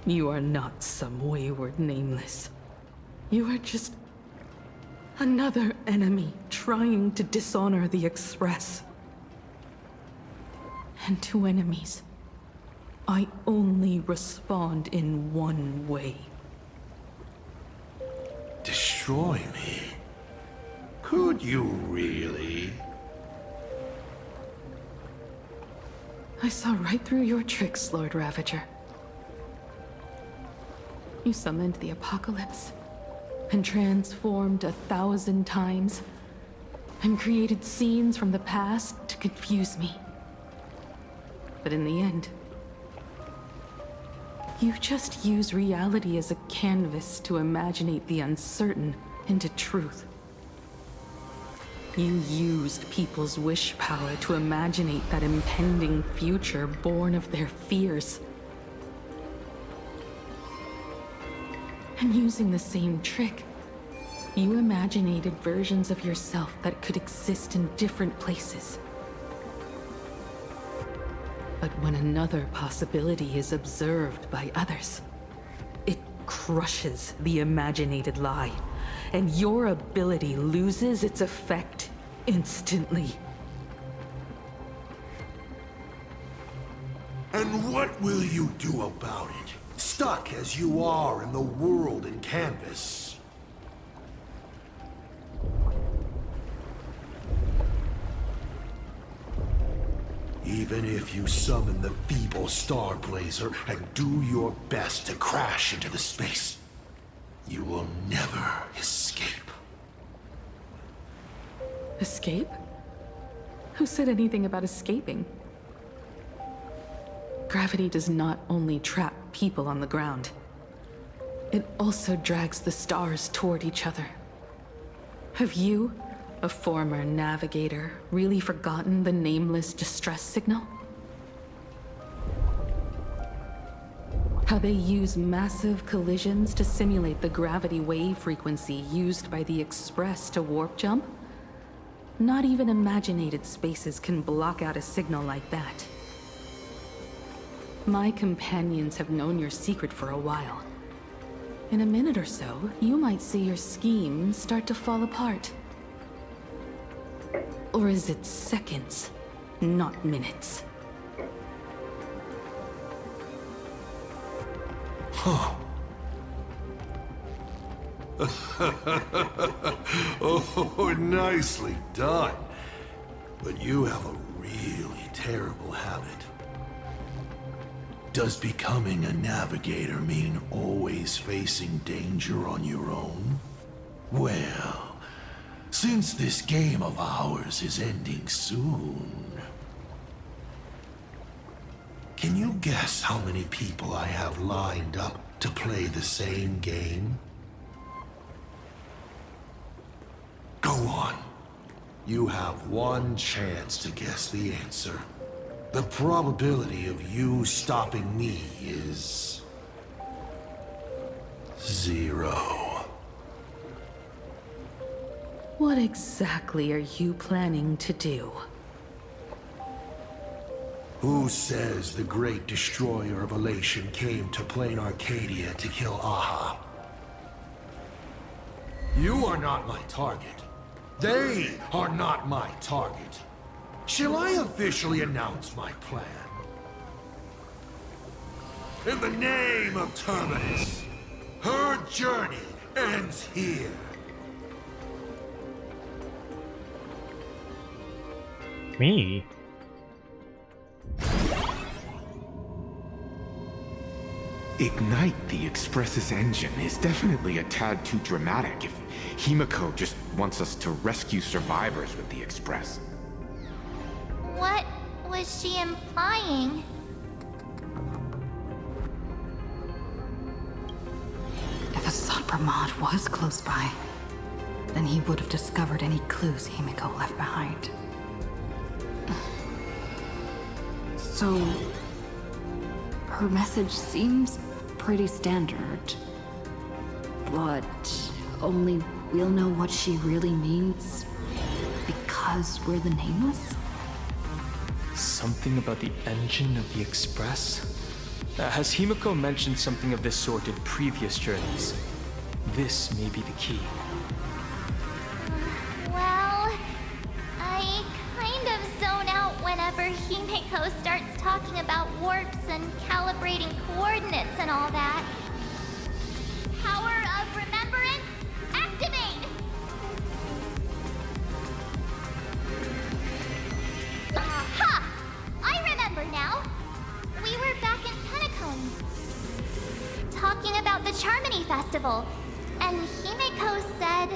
You are not some wayward nameless. You are just another enemy trying to dishonor the Express. And to enemies, I only respond in one way. Destroy me? Could you really? I saw right through your tricks, Lord Ravager. You summoned the apocalypse, and transformed 1,000 times, and created scenes from the past to confuse me. But in the end, you just use reality as a canvas to imaginate the uncertain into truth. You used people's wish power to imaginate that impending future born of their fears. And using the same trick, you imaginated versions of yourself that could exist in different places. But when another possibility is observed by others, it crushes the imaginated lie, and your ability loses its effect instantly. And what will you do about it? Stuck as you are in the world in canvas. Even if you summon the feeble star blazer and do your best to crash into the space, you will never escape. Escape? Who said anything about escaping? Gravity does not only trap people on the ground, it also drags the stars toward each other. Have you, a former navigator, really forgotten the nameless distress signal? How they use massive collisions to simulate the gravity wave frequency used by the Express to warp jump? Not even imaginated spaces can block out a signal like that. My companions have known your secret for a while. In a minute or so, you might see your scheme start to fall apart. Or is it seconds, not minutes? Huh. Oh, nicely done. But you have a really terrible habit. Does becoming a navigator mean always facing danger on your own? Well, since this game of ours is ending soon, can you guess how many people I have lined up to play the same game? Go on. You have one chance to guess the answer. The probability of you stopping me is 0. What exactly are you planning to do? Who says the great destroyer of Elation came to Plain Arcadia to kill Aha? You are not my target. They are not my target. Shall I officially announce my plan? In the name of Terminus, her journey ends here. Me? Ignite the Express's engine is definitely a tad too dramatic if Himeko just wants us to rescue survivors with the Express. What was she implying? If Assad Pramod was close by, then he would have discovered any clues Himeko left behind. So, her message seems pretty standard, but only we'll know what she really means because we're the Nameless? Something about the engine of the Express? Has Himeko mentioned something of this sort in previous journeys? This may be the key. Well, I kind of zone out whenever Himeko starts talking about warps and calibrating coordinates and all that. Power of remembrance, activate! Aha! I remember now. We were back in Penacone, talking about the Charmony Festival, and Himeko said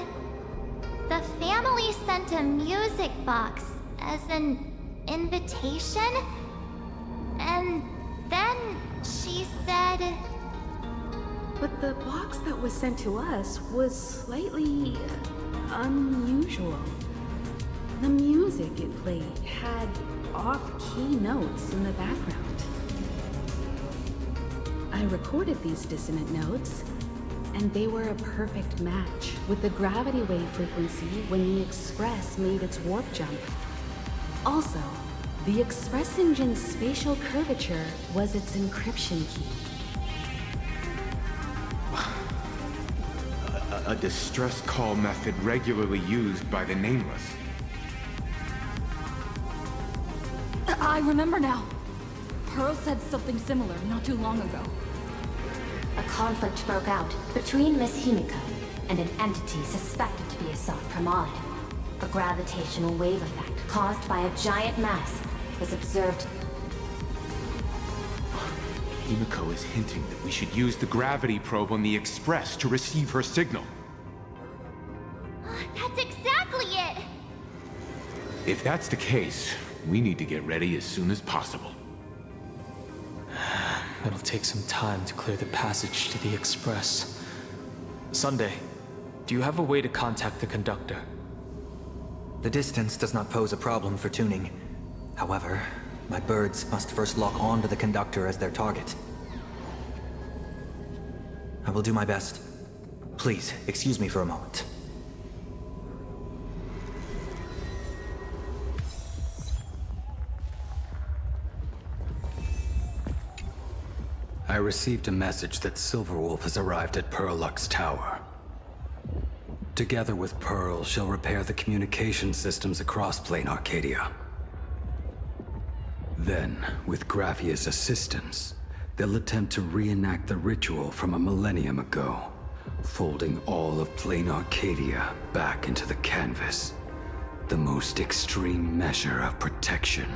the family sent a music box as an invitation, and then she said... But the box that was sent to us was slightly unusual. The music it played had off-key notes in the background. I recorded these dissonant notes, and they were a perfect match with the gravity wave frequency when the Express made its warp jump. Also, the Express engine's spatial curvature was its encryption key. A distress call method regularly used by the Nameless. I remember now. Pearl said something similar not too long ago. A conflict broke out between Miss Himeko and an entity suspected to be Assad Pramod. A gravitational wave effect caused by a giant mass was observed Himeko is hinting that we should use the gravity probe on the Express to receive her signal. That's exactly it! If that's the case, we need to get ready as soon as possible. It'll take some time to clear the passage to the Express. Sunday, do you have a way to contact the conductor? The distance does not pose a problem for tuning. However, my birds must first lock on to the conductor as their target. I will do my best. Please, excuse me for a moment. I received a message that Silverwolf has arrived at Pearlux Tower. Together with Pearl, she'll repair the communication systems across Plain Arcadia. Then, with Graphia's assistance, they'll attempt to reenact the ritual from a millennium ago, folding all of Plain Arcadia back into the canvas. The most extreme measure of protection.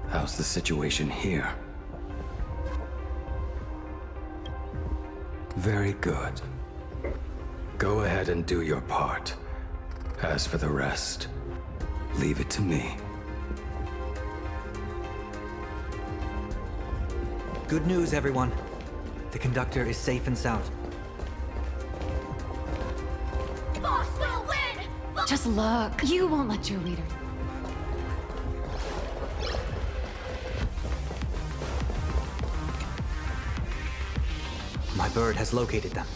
How's the situation here? Very good. Go ahead and do your part. As for the rest, leave it to me. Good news, everyone. The conductor is safe and sound. Boss will win! Just look. You won't let your leader. My bird has located them.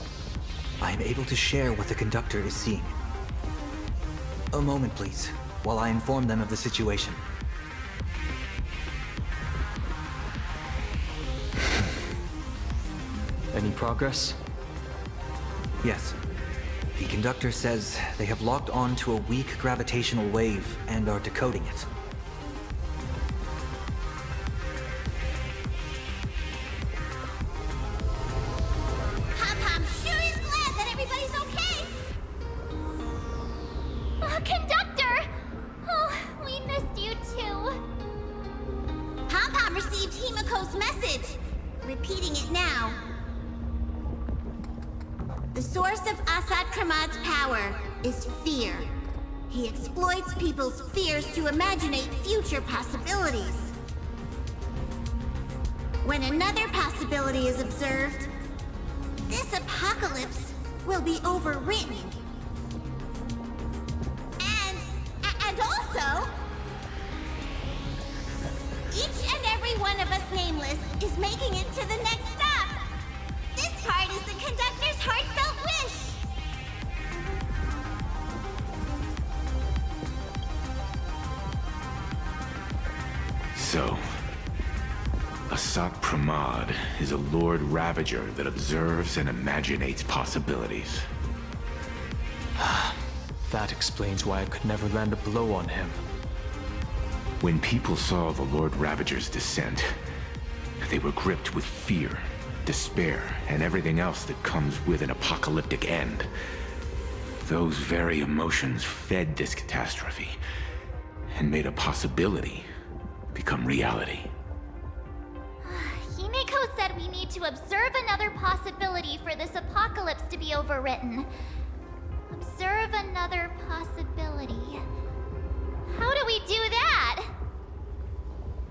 I am able to share what the conductor is seeing. A moment, please, while I inform them of the situation. Any progress? Yes. The conductor says they have locked on to a weak gravitational wave and are decoding it. Pom-Pom sure is glad that everybody's okay! Conductor! Oh, we missed you too. Pom-Pom received Himeko's message. Repeating it now. The source of Asad Kramad's power is fear. He exploits people's fears to imaginate future possibilities. When another possibility is observed, this apocalypse will be overwritten. And also, each and every one of us nameless is making it to the next stop. This part is the conductor's heartfelt wish. So, Asat Pramad is a Lord Ravager that observes and imaginates possibilities. That explains why I could never land a blow on him. When people saw the Lord Ravager's descent, they were gripped with fear, despair, and everything else that comes with an apocalyptic end. Those very emotions fed this catastrophe, and made a possibility become reality. Himeko said we need to observe another possibility for this apocalypse to be overwritten. Observe another possibility. How do we do that?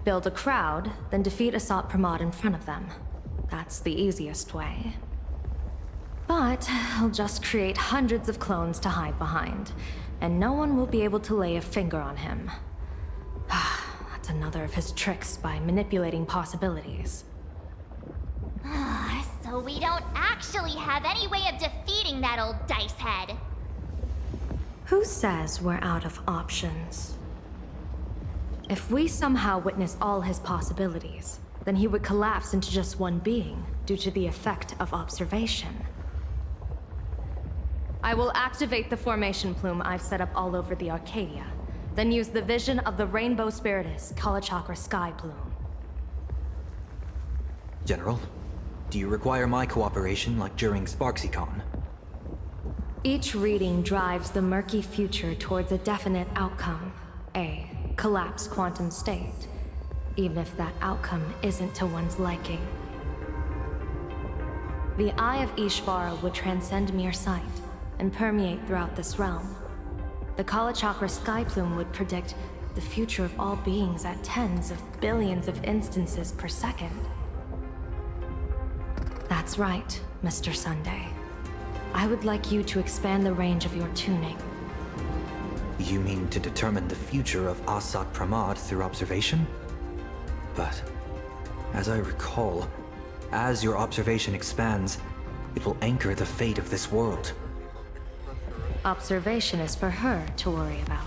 Build a crowd, then defeat Asat Pramad in front of them. That's the easiest way. But I'll just create hundreds of clones to hide behind, and no one will be able to lay a finger on him. That's another of his tricks by manipulating possibilities. So we don't actually have any way of defeating that old dice head. Who says we're out of options? If we somehow witness all his possibilities, then he would collapse into just one being due to the effect of observation. I will activate the formation plume I've set up all over the Arcadia, then use the vision of the Rainbow Spiritus Kalachakra Sky Plume. General, do you require my cooperation like during SparksyCon? Each reading drives the murky future towards a definite outcome, a collapsed quantum state. even if that outcome isn't to one's liking. The Eye of Ishvara would transcend mere sight and permeate throughout this realm. The Kalachakra Sky Plume would predict the future of all beings at tens of billions of instances per second. That's right, Mr. Sunday. I would like you to expand the range of your tuning. You mean to determine the future of Asat Pramad through observation? But, as I recall, as your observation expands, it will anchor the fate of this world. Observation is for her to worry about.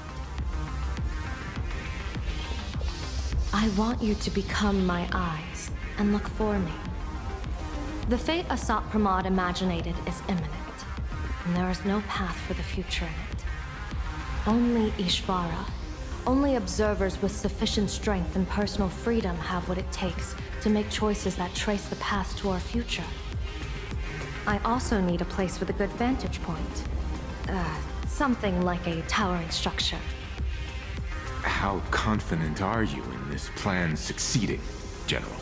I want you to become my eyes and look for me. The fate Asat Pramad imaginated is imminent, and there is no path for the future in it. Only Ishvara, only observers with sufficient strength and personal freedom have what it takes to make choices that trace the path to our future. I also need a place with a good vantage point. Something like a towering structure. How confident are you in this plan succeeding, General?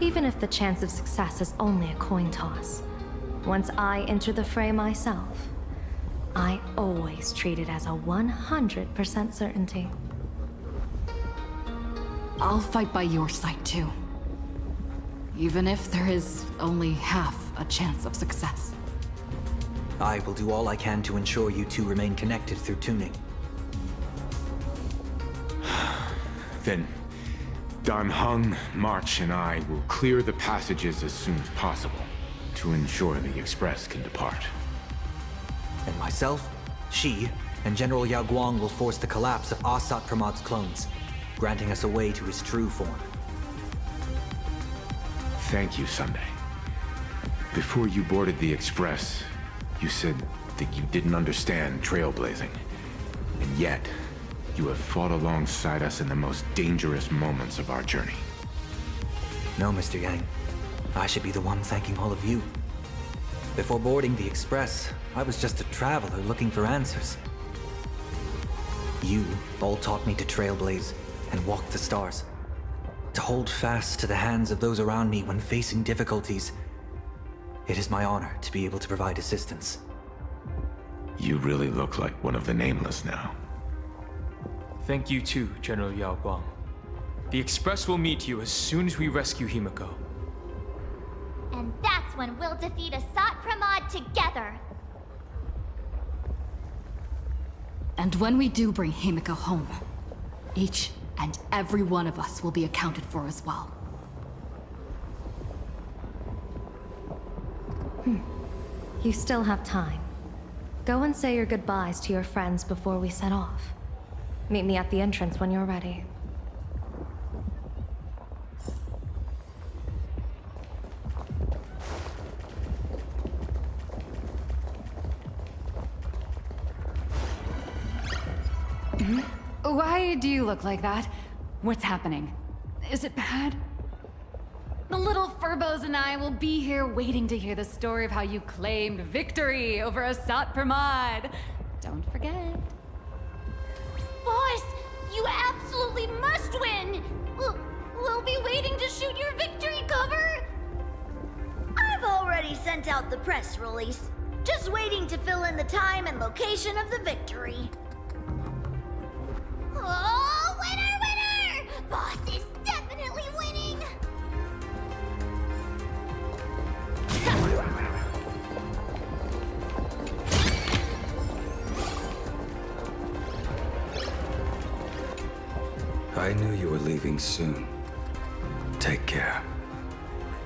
Even if the chance of success is only a coin toss, once I enter the fray myself, I always treat it as a 100% certainty. I'll fight by your side too. Even if there is only half a chance of success. I will do all I can to ensure you two remain connected through tuning. Then, Dan Heng, March, and I will clear the passages as soon as possible to ensure the Express can depart. And myself, Shi, and General Yao Guang will force the collapse of Asat Pramad's clones, granting us a way to his true form. Thank you, Sunday. Before you boarded the Express, you said that you didn't understand trailblazing. And yet, you have fought alongside us in the most dangerous moments of our journey. No, Mr. Yang. I should be the one thanking all of you. Before boarding the Express, I was just a traveler looking for answers. You all taught me to trailblaze and walk the stars. To hold fast to the hands of those around me when facing difficulties. It is my honor to be able to provide assistance. You really look like one of the Nameless now. Thank you too, General Yao Guang. The Express will meet you as soon as we rescue Himeko. And that's when we'll defeat Asat Pramad together. And when we do bring Himeko home, each and every one of us will be accounted for as well. You still have time. Go and say your goodbyes to your friends before we set off. Meet me at the entrance when you're ready. Why do you look like that? What's happening? Is it bad? The little Furbos and I will be here waiting to hear the story of how you claimed victory over Asat Pramad. Don't forget. Boss, you absolutely must win! We'll be waiting to shoot your victory cover! I've already sent out the press release. Just waiting to fill in the time and location of the victory. Oh, winner, winner! Boss is definitely winning! I knew you were leaving soon. Take care.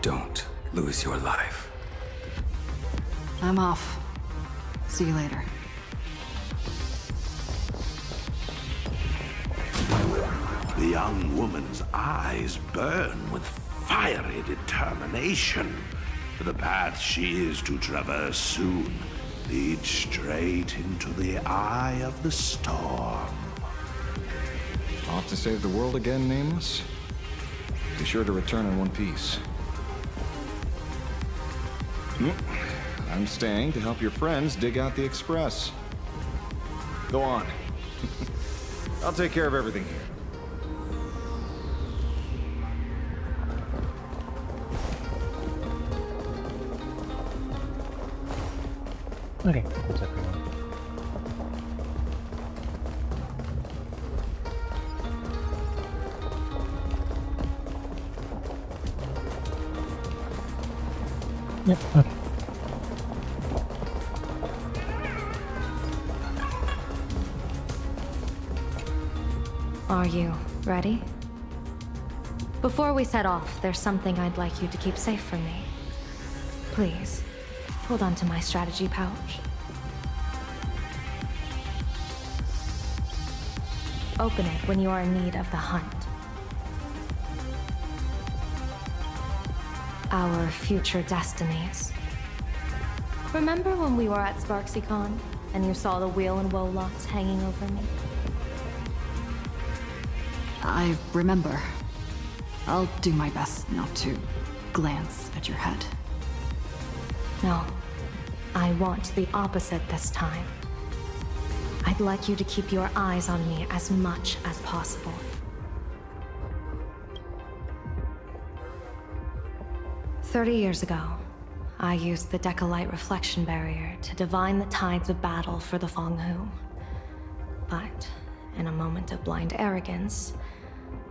Don't lose your life. I'm off. See you later. The young woman's eyes burn with fiery determination. For the path she is to traverse soon leads straight into the eye of the storm. Off to save the world again, Nameless? Be sure to return in one piece. I'm staying to help your friends dig out the Express. Go on. I'll take care of everything here. Okay, that's everyone. Yep, okay. Are you ready? Before we set off, there's something I'd like you to keep safe from me. Please, hold on to my strategy pouch. Open it when you are in need of the hunt. Our future destinies. Remember when we were at SparksyCon and you saw the wheel and woe lots hanging over me? I remember. I'll do my best not to glance at your head. No. I want the opposite this time. I'd like you to keep your eyes on me as much as possible. "30 years ago, I used the Decalite reflection barrier to divine the tides of battle for the Fonghu. But, in a moment of blind arrogance,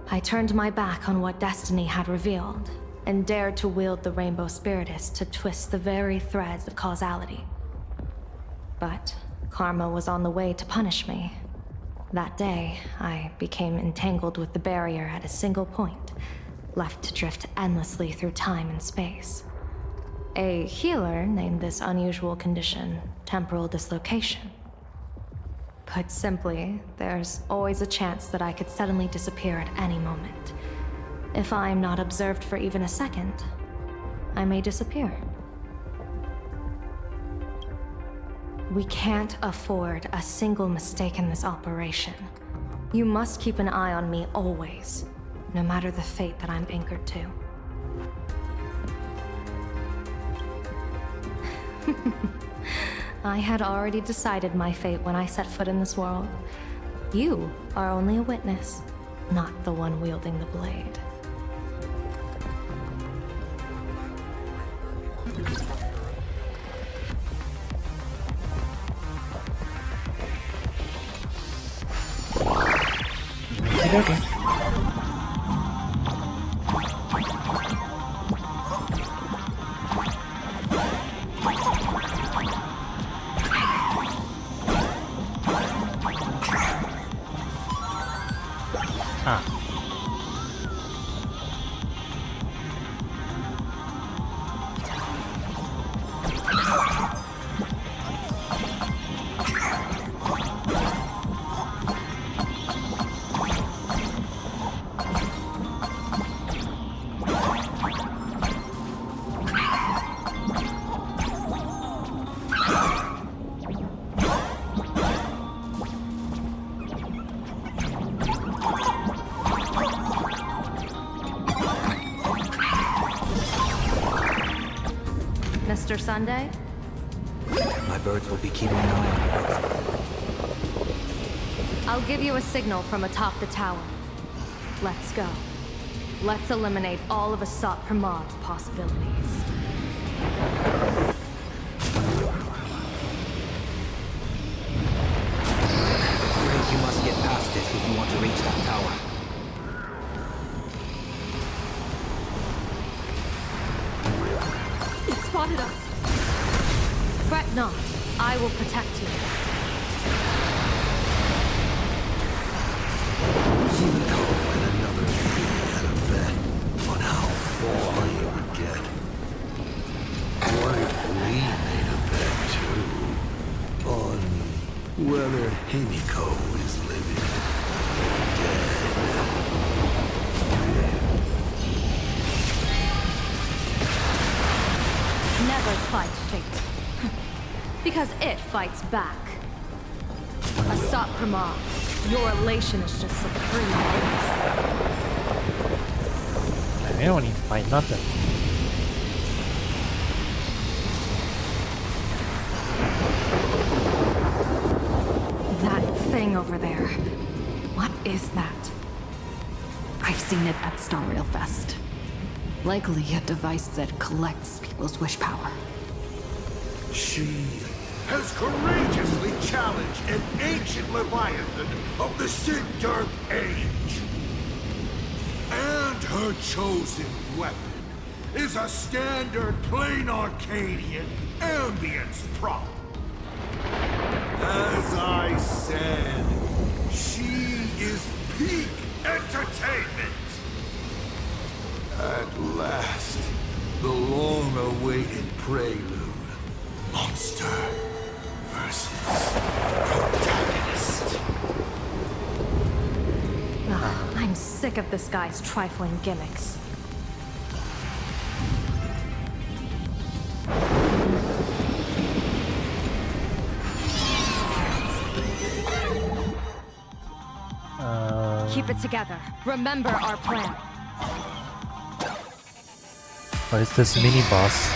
I turned my back on what destiny had revealed, and dared to wield the Rainbow Spiritus to twist the very threads of causality. But karma was on the way to punish me. That day, I became entangled with the barrier at a single point, left to drift endlessly through time and space. A healer named this unusual condition temporal dislocation. Put simply, there's always a chance that I could suddenly disappear at any moment. If I'm not observed for even a second, I may disappear. We can't afford a single mistake in this operation. You must keep an eye on me always, no matter the fate that I'm anchored to. I had already decided my fate when I set foot in this world. You are only a witness, not the one wielding the blade. Okay. Mr. Sunday? My birds will be keeping an eye on you. I'll give you a signal from atop the tower. Let's go. Let's eliminate all of Asat Pramad's possibilities. You must get past it if you want to reach that tower. It spotted us! Fret not. I will protect you. Himeko and another lady had a bet on how far he would get. What if we made a bet too? On whether Himeko is living or dead. Never fight fate. Because it fights back. Asat Pramad, your elation is just supreme bliss. I don't even fight nothing. That thing over there. What is that? I've seen it at Star Rail Fest. Likely a device that collects people's wish power. She has courageously challenged an ancient leviathan of the Sigurd Age. And her chosen weapon is a standard plain Arcadian ambience prop. As I said, she is peak entertainment. At last, the long-awaited prelude. Monster versus protagonist. I'm sick of this guy's trifling gimmicks. Keep it together. Remember our plan. What is this mini boss?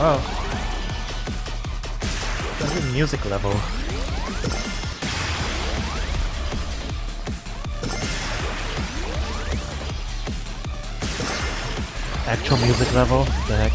Oh. That's a music level. Actual music level? The heck?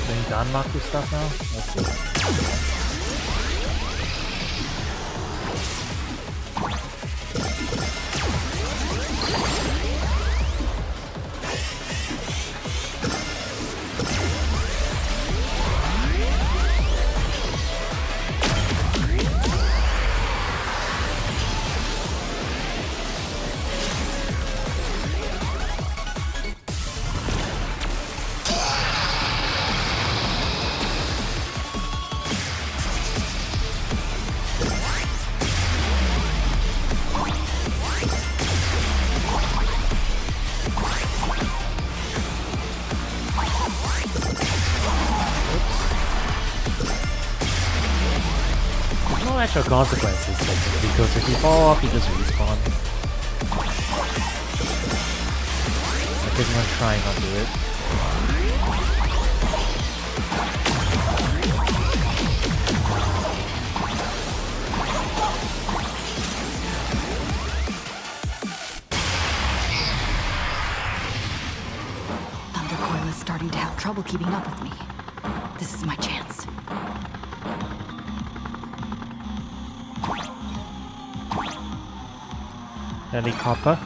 Doing Danmaku stuff now? That's good. Actual consequences technically, because if you fall off you just respawn. I didn't want to try and not do it. Thundercoil is starting to have trouble keeping up with me. This is my chance. Any copper?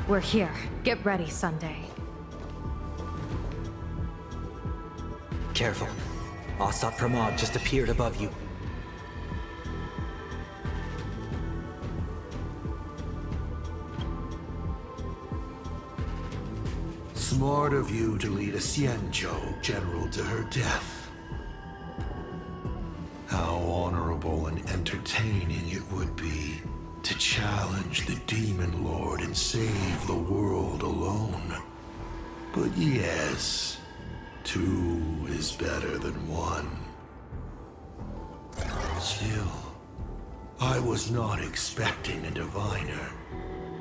We're here. Get ready, Sunday. Careful. Asat Pramod just appeared above you. Smart of you to lead a Xianzhou general to her death. How honorable and entertaining it would be to challenge the Demon Lord and save the world alone. But yes, two is better than one. Still, I was not expecting a diviner.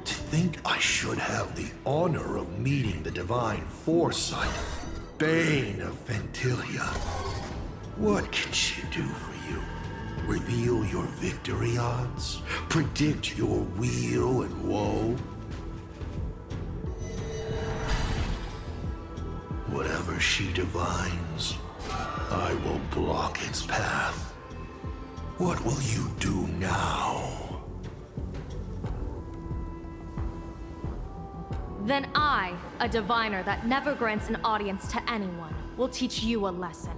To think I should have the honor of meeting the divine foresight, Bane of Ventilia. What can she do for you? Reveal your victory odds? Predict your weal and woe? Whatever she divines, I will block its path. What will you do now? Then I, a diviner that never grants an audience to anyone, will teach you a lesson.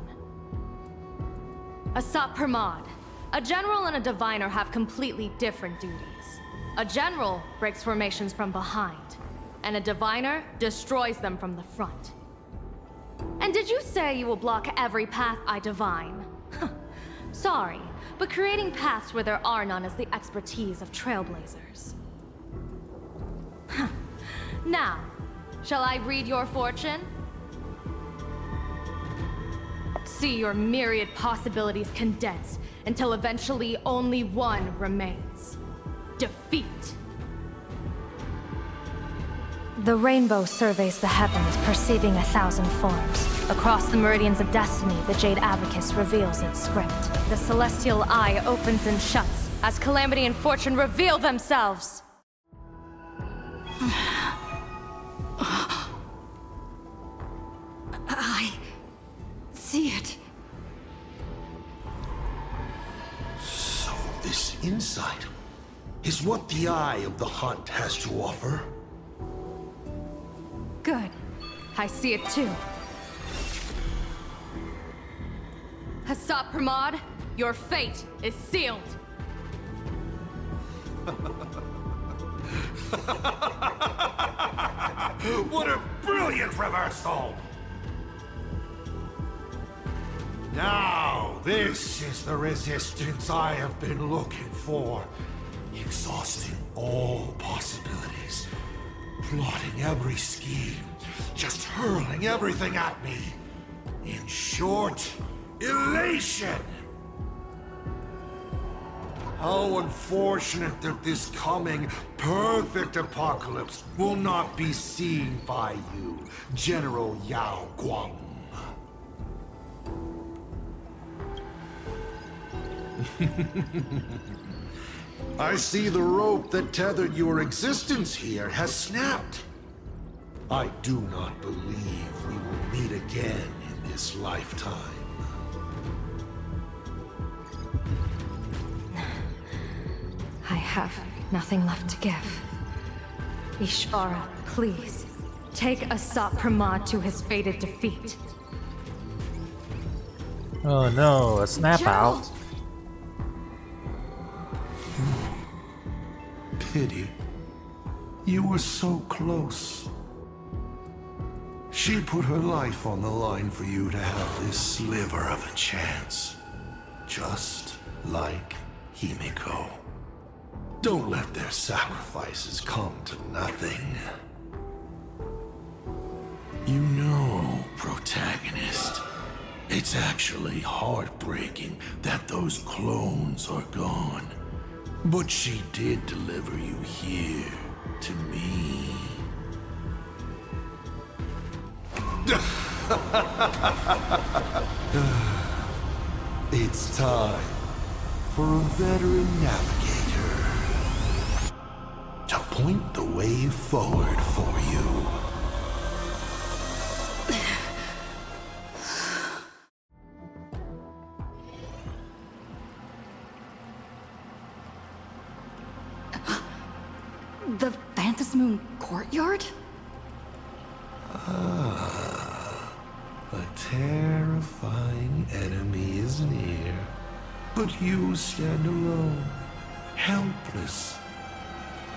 Asat Permad, a general and a diviner have completely different duties. A general breaks formations from behind, and a diviner destroys them from the front. And did you say you will block every path I divine? Sorry, but creating paths where there are none is the expertise of trailblazers. Now, shall I read your fortune? See your myriad possibilities condensed until eventually only one remains. Defeat. The rainbow surveys the heavens, perceiving 1,000 forms. Across the meridians of destiny, the Jade Abacus reveals its script. The celestial eye opens and shuts as calamity and fortune reveal themselves. I see it. So this insight is what the Eye of the Hunt has to offer? Good. I see it too. Asat Permad, your fate is sealed. What a brilliant reversal! Now, this is the resistance I have been looking for. Exhausting all possibilities. Plotting every scheme. Just hurling everything at me. In short, elation! How unfortunate that this coming perfect apocalypse will not be seen by you, General Yao Guang. I see the rope that tethered your existence here has snapped. I do not believe we will meet again in this lifetime. I have nothing left to give. Ishvara, please, take Asat Permad to his fated defeat. Oh no, a snap out. Pity. You were so close. She put her life on the line for you to have this sliver of a chance. Just like Himeko. Don't let their sacrifices come to nothing. You know, protagonist, it's actually heartbreaking that those clones are gone. But she did deliver you here, to me. It's time for a veteran navigator to point the way forward for you. The Phantasmoon courtyard? Ah, a terrifying enemy is near. But you stand alone, helpless.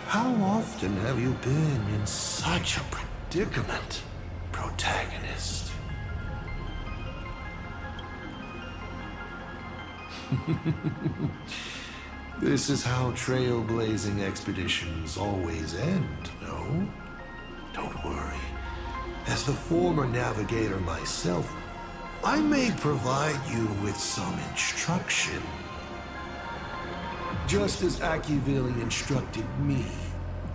How often have you been in such a predicament, protagonist? This is how trailblazing expeditions always end, no? Don't worry. As the former navigator myself, I may provide you with some instruction. Just as Akivili instructed me,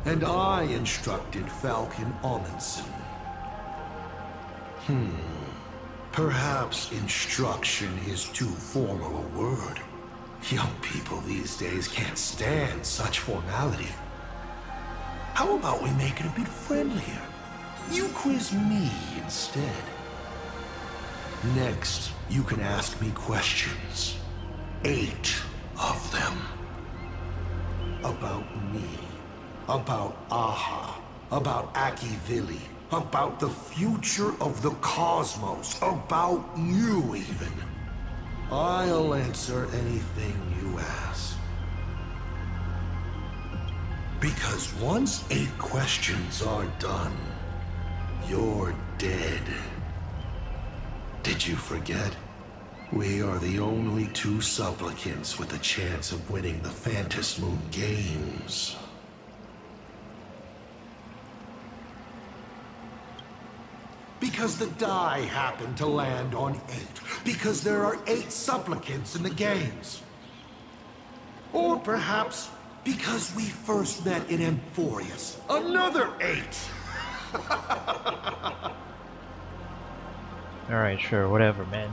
and I instructed Falcon Amundsen. Perhaps instruction is too formal a word. Young people these days can't stand such formality. How about we make it a bit friendlier? You quiz me instead. Next, you can ask me questions. 8 of them. About me. About Aha. About Akivili. About the future of the cosmos. About you, even. I'll answer anything you ask. Because once 8 questions are done, you're dead. Did you forget? We are the only 2 supplicants with a chance of winning the Phantasm Moon Games. Because the die happened to land on 8. Because there are 8 supplicants in the games. Or perhaps because we first met in Amphorius. Another 8! Alright, sure, whatever, man.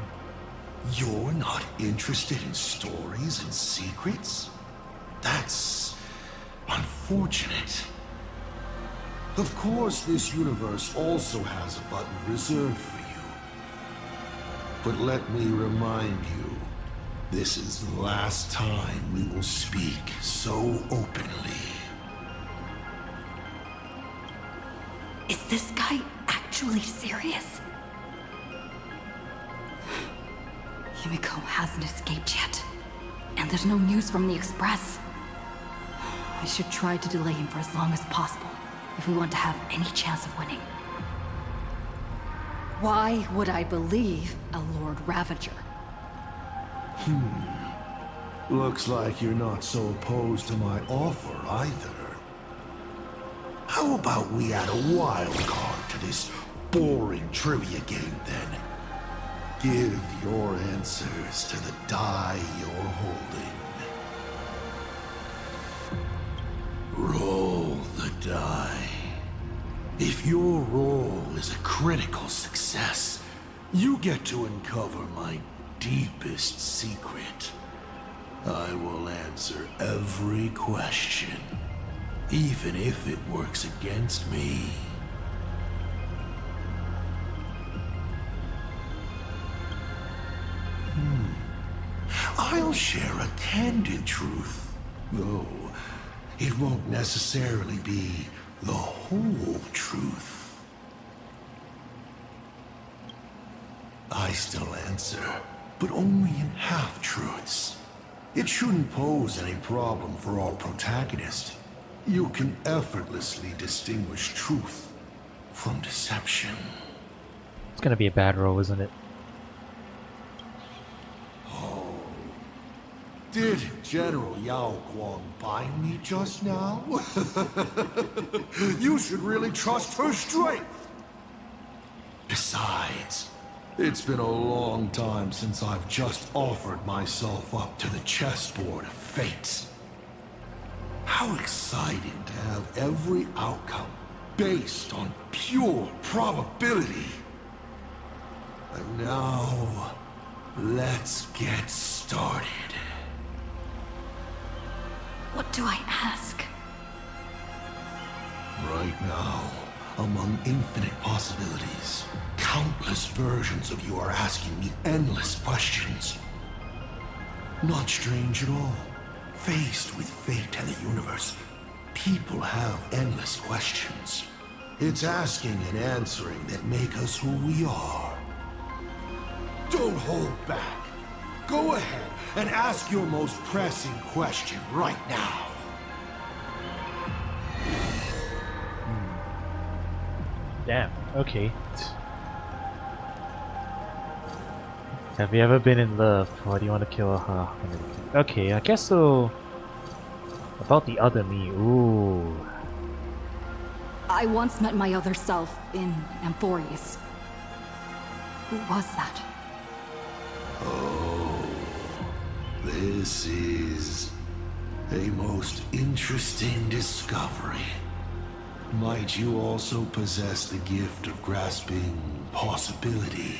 You're not interested in stories and secrets? That's unfortunate. Of course, this universe also has a button reserved for you. But let me remind you, this is the last time we will speak so openly. Is this guy actually serious? Himeko hasn't escaped yet. And there's no news from the Express. I should try to delay him for as long as possible, if we want to have any chance of winning. Why would I believe a Lord Ravager? Looks like you're not so opposed to my offer either. How about we add a wild card to this boring trivia game then? Give your answers to the die you're holding. Roll the die. If your roll is a critical success, you get to uncover my deepest secret. I will answer every question, even if it works against me. I'll share a candid truth, though it won't necessarily be the whole truth. I still answer, but only in half-truths. It shouldn't pose any problem for our protagonist. You can effortlessly distinguish truth from deception. It's gonna be a bad roll, isn't it? Did General Yao Guang bind me just now? You should really trust her strength. Besides, it's been a long time since I've just offered myself up to the chessboard of fate. How exciting to have every outcome based on pure probability. And now, let's get started. What do I ask? Right now, among infinite possibilities, countless versions of you are asking me endless questions. Not strange at all. Faced with fate and the universe, people have endless questions. It's asking and answering that make us who we are. Don't hold back. Go ahead and ask your most pressing question right now. Damn, okay. Have you ever been in love? Why do you want to kill her? Okay, I guess so. About the other me, ooh. I once met my other self in Amphorius. Who was that? Oh, this is a most interesting discovery. Might you also possess the gift of grasping possibility?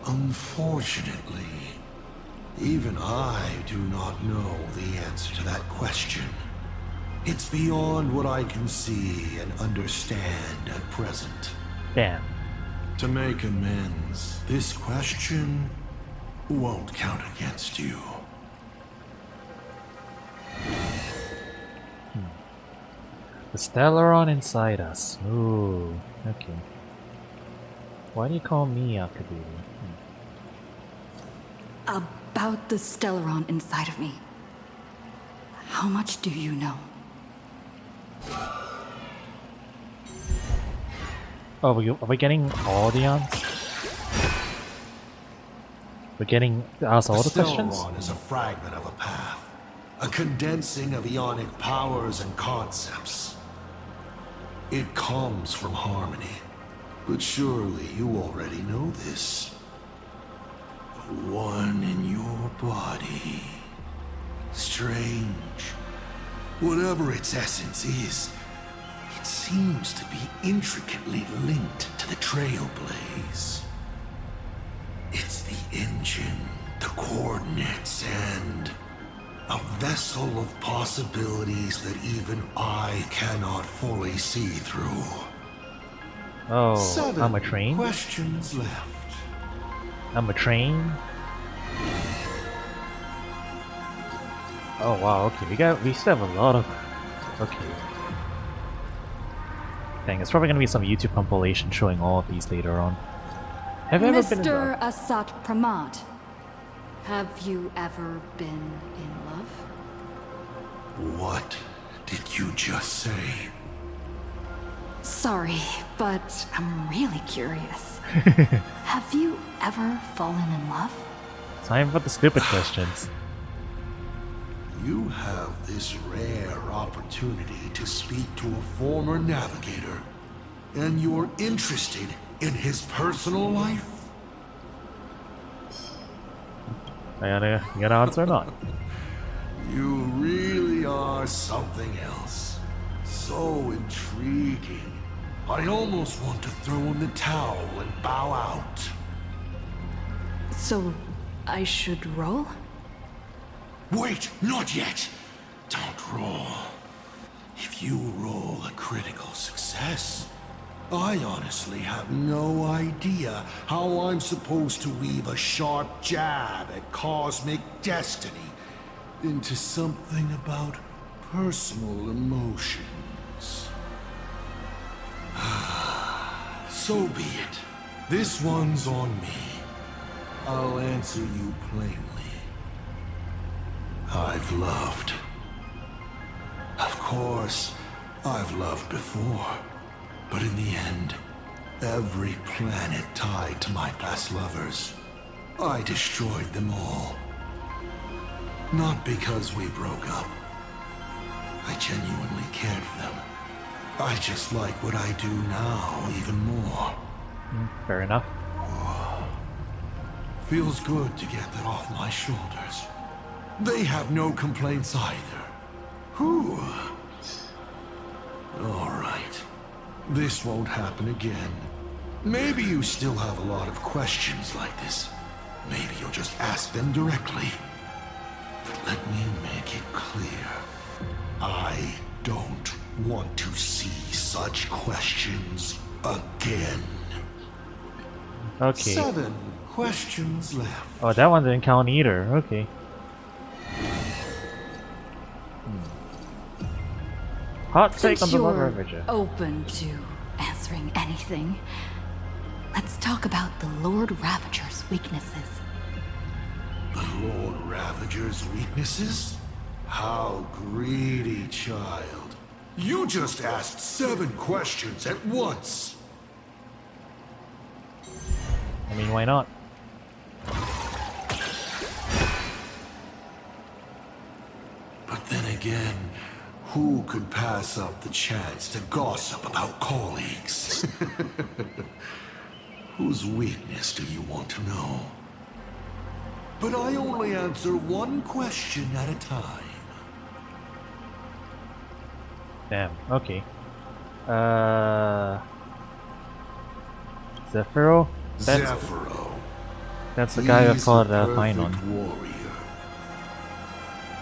Unfortunately, Even I do not know the answer to that question. It's beyond what I can see and understand at present. Damn. To make amends, this question won't count against you. The Stellaron inside us. Ooh, okay. Why do you call me Akabu? About the Stellaron inside of me. How much do you know? Oh, are we getting all the answers? We're getting to ask all the questions? Stellaron is a fragment of a path, a condensing of ionic powers and concepts. It comes from harmony, but surely you already know this. The one in your body. Strange. Whatever its essence is, it seems to be intricately linked to the Trailblaze. It's the engine, the coordinates, and a vessel of possibilities that even I cannot fully see through. Oh, 7 I'm a train? questions left. I'm a train? Oh wow, okay, we still have a lot of... Okay. Dang, it's probably gonna be some YouTube compilation showing all of these later on. Have you ever been in love? Mr. Asat Pramad, have you ever been in love? What did you just say? Sorry, but I'm really curious. Have you ever fallen in love? Time for the stupid questions. You have this rare opportunity to speak to a former navigator, and you're interested in his personal life? You gotta answer or not? You really are something else. So intriguing. I almost want to throw in the towel and bow out. So, I should roll? Wait, not yet! Don't roll. If you roll a critical success, I honestly have no idea how I'm supposed to weave a sharp jab at cosmic destiny into something about personal emotions. So be it. This one's on me. I'll answer you plainly. I've loved. Of course, I've loved before. But in the end, every planet tied to my past lovers, I destroyed them all. Not because we broke up. I genuinely cared for them. I just like what I do now even more. Fair enough. Feels good to get that off my shoulders. They have no complaints either. Whew. All right. This won't happen again. Maybe you still have a lot of questions like this. Maybe you'll just ask them directly. But let me make it clear. I don't want to see such questions again. Okay. 7 questions left. Oh, that one didn't count either. Okay. Hot take on Since the Lord you're Ravager. open to answering anything, let's talk about the Lord Ravager's weaknesses. The Lord Ravager's weaknesses? How greedy, child. You just asked 7 questions at once. I mean, why not? But then again, who could pass up the chance to gossip about colleagues? Whose weakness do you want to know? But I only answer one question at a time. Damn, okay. Zephyro? Zephyro. That's the guy who He's called the perfect Pinon. warrior.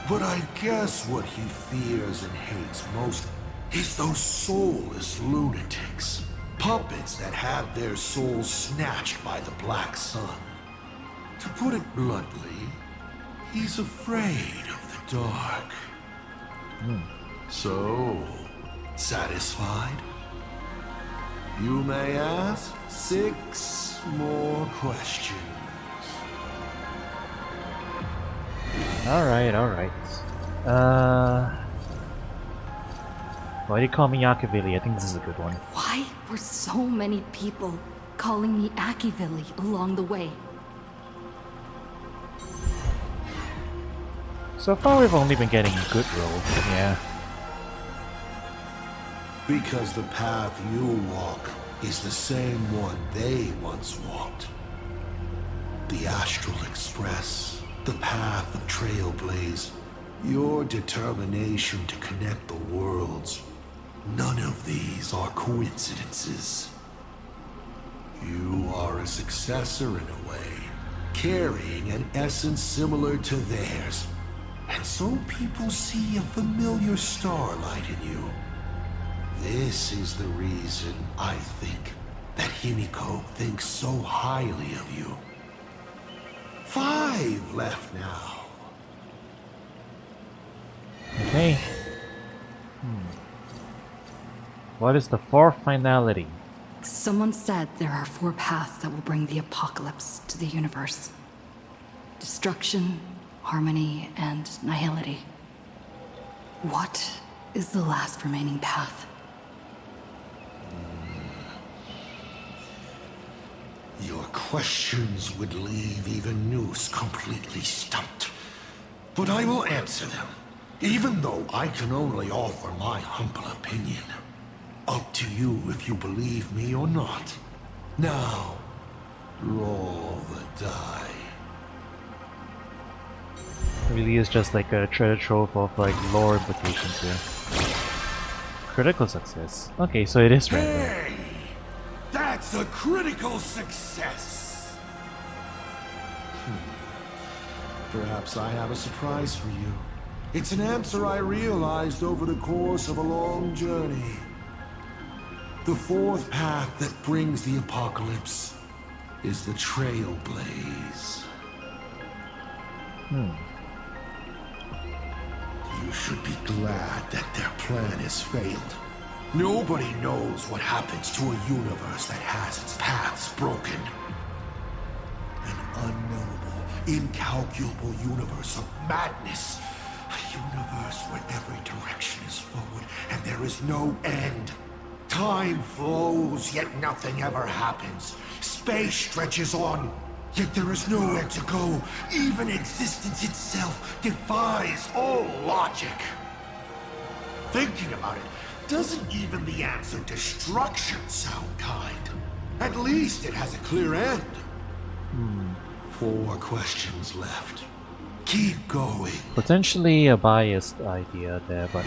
But I guess what he fears and hates most is those soulless lunatics. Puppets that have their souls snatched by the Black Sun. To put it bluntly, he's afraid of the dark. So, satisfied? You may ask 6 more questions. Alright. Why do you call me Yakavili? I think this is a good one. Why were so many people calling me Akivili along the way? So far we've only been getting good roll, yeah. Because the path you walk is the same one they once walked. The Astral Express, the path of Trailblaze, your determination to connect the worlds. None of these are coincidences. You are a successor in a way, carrying an essence similar to theirs. And so people see a familiar starlight in you. This is the reason, I think, that Himeko thinks so highly of you. 5 left now. Okay. What is the 4th finality? Someone said there are 4 paths that will bring the apocalypse to the universe. Destruction, harmony, and nihility. What is the last remaining path? Your questions would leave even Noose completely stumped. But I will answer them, even though I can only offer my humble opinion. Up to you if you believe me or not. Now, roll the die. Really is just like a treasure trove of like lore implications here. Critical success. Okay, so it is random. Hey! That's a critical success! Perhaps I have a surprise for you. It's an answer I realized over the course of a long journey. The 4th path that brings the apocalypse is the Trailblaze. You should be glad that their plan has failed. Nobody knows what happens to a universe that has its paths broken. An unknowable, incalculable universe of madness. A universe where every direction is forward and there is no end. Time flows, yet nothing ever happens. Space stretches on, yet there is nowhere to go. Even existence itself defies all logic. Thinking about it, doesn't even the answer destruction sound kind? At least it has a clear end. 4 questions left. Keep going. Potentially a biased idea there, but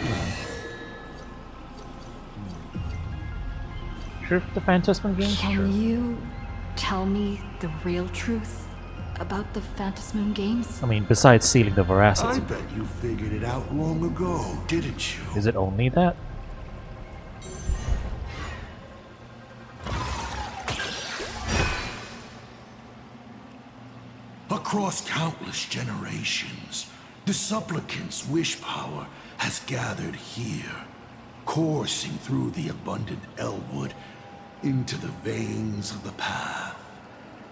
Truth the Phantasm game? Can you tell me the real truth about the Phantasmoon games? I mean, besides sealing the veracity. I bet you figured it out long ago, didn't you? Is it only that? Across countless generations, the supplicant's wish power has gathered here, coursing through the abundant Elwood into the veins of the path.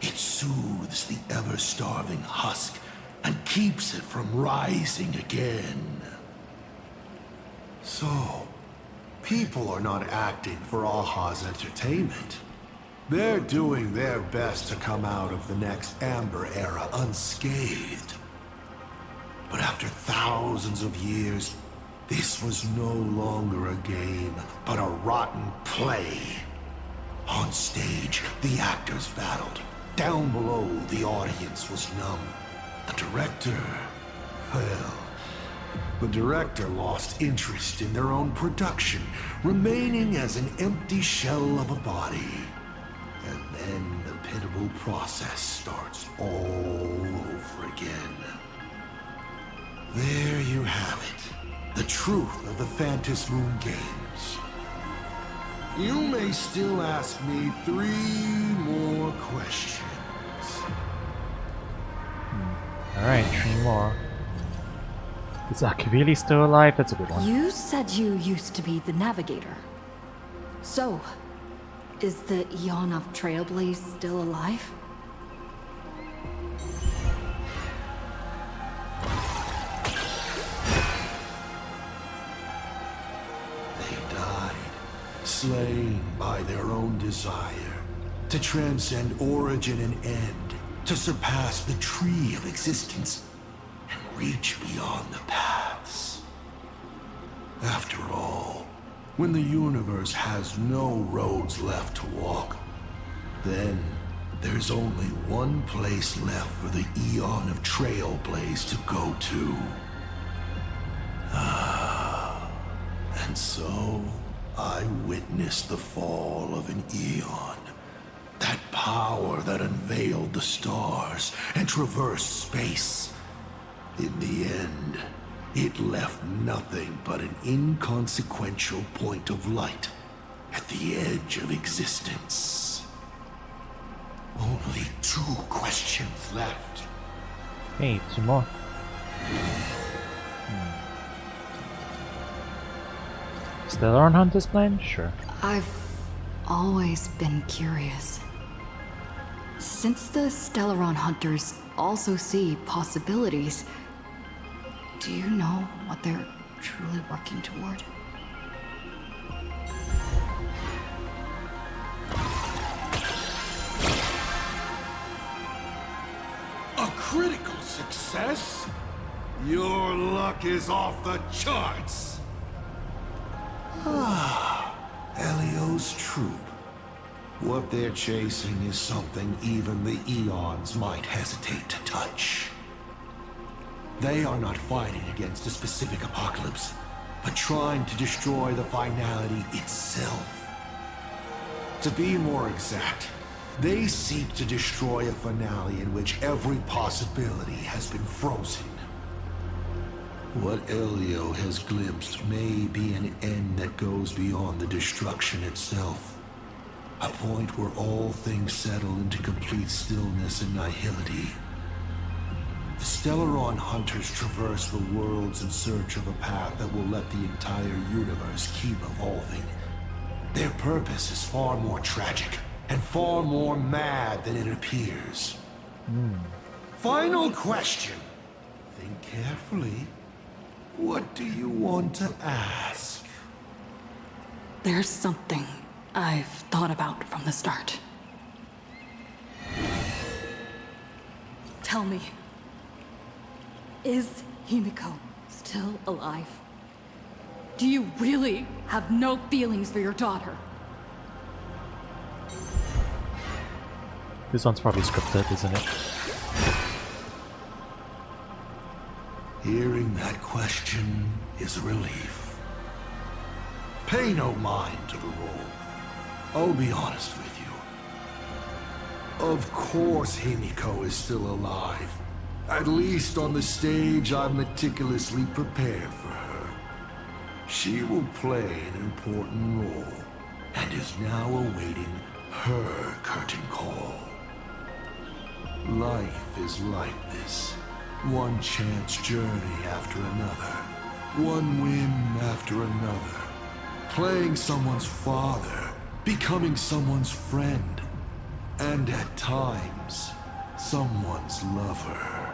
It soothes the ever-starving husk and keeps it from rising again. So, people are not acting for Aha's entertainment. They're doing their best to come out of the next Amber Era unscathed. But after thousands of years, this was no longer a game, but a rotten play. On stage, the actors battled. Down below, the audience was numb. The director, well, the director lost interest in their own production, remaining as an empty shell of a body. And then the pitiable process starts all over again. There you have it. The truth of the Phantom Moon Games. You may still ask me 3 more questions. Alright, 3 more. Is Akivili still alive? That's a good one. You said you used to be the navigator. So, is the Eon of Trailblaze still alive? They died, slain by their own desire, to transcend origin and end, to surpass the tree of existence, and reach beyond the paths. After all, when the universe has no roads left to walk, then there's only one place left for the Eon of Trailblaze to go to. And so, I witnessed the fall of an Eon. That power that unveiled the stars and traversed space. In the end, it left nothing but an inconsequential point of light at the edge of existence. Only 2 questions left. Hey, 2 more. Still on Hunter's plan? Sure. I've always been curious. Since the Stellaron Hunters also see possibilities, do you know what they're truly working toward? A critical success? Your luck is off the charts! Elio's troop. What they're chasing is something even the Eons might hesitate to touch. They are not fighting against a specific apocalypse, but trying to destroy the finality itself. To be more exact, they seek to destroy a finale in which every possibility has been frozen. What Elio has glimpsed may be an end that goes beyond the destruction itself. A point where all things settle into complete stillness and nihility. The Stellaron Hunters traverse the worlds in search of a path that will let the entire universe keep evolving. Their purpose is far more tragic and far more mad than it appears. Final question. Think carefully. What do you want to ask? There's something I've thought about from the start. Tell me, is Himeko still alive? Do you really have no feelings for your daughter? This one's probably scripted, isn't it? Hearing that question is a relief. Pay no mind to the role. I'll be honest with you. Of course Himeko is still alive. At least on the stage I've meticulously prepared for her. She will play an important role, and is now awaiting her curtain call. Life is like this. One chance journey after another. One win after another. Playing someone's father. Becoming someone's friend. And at times, someone's lover.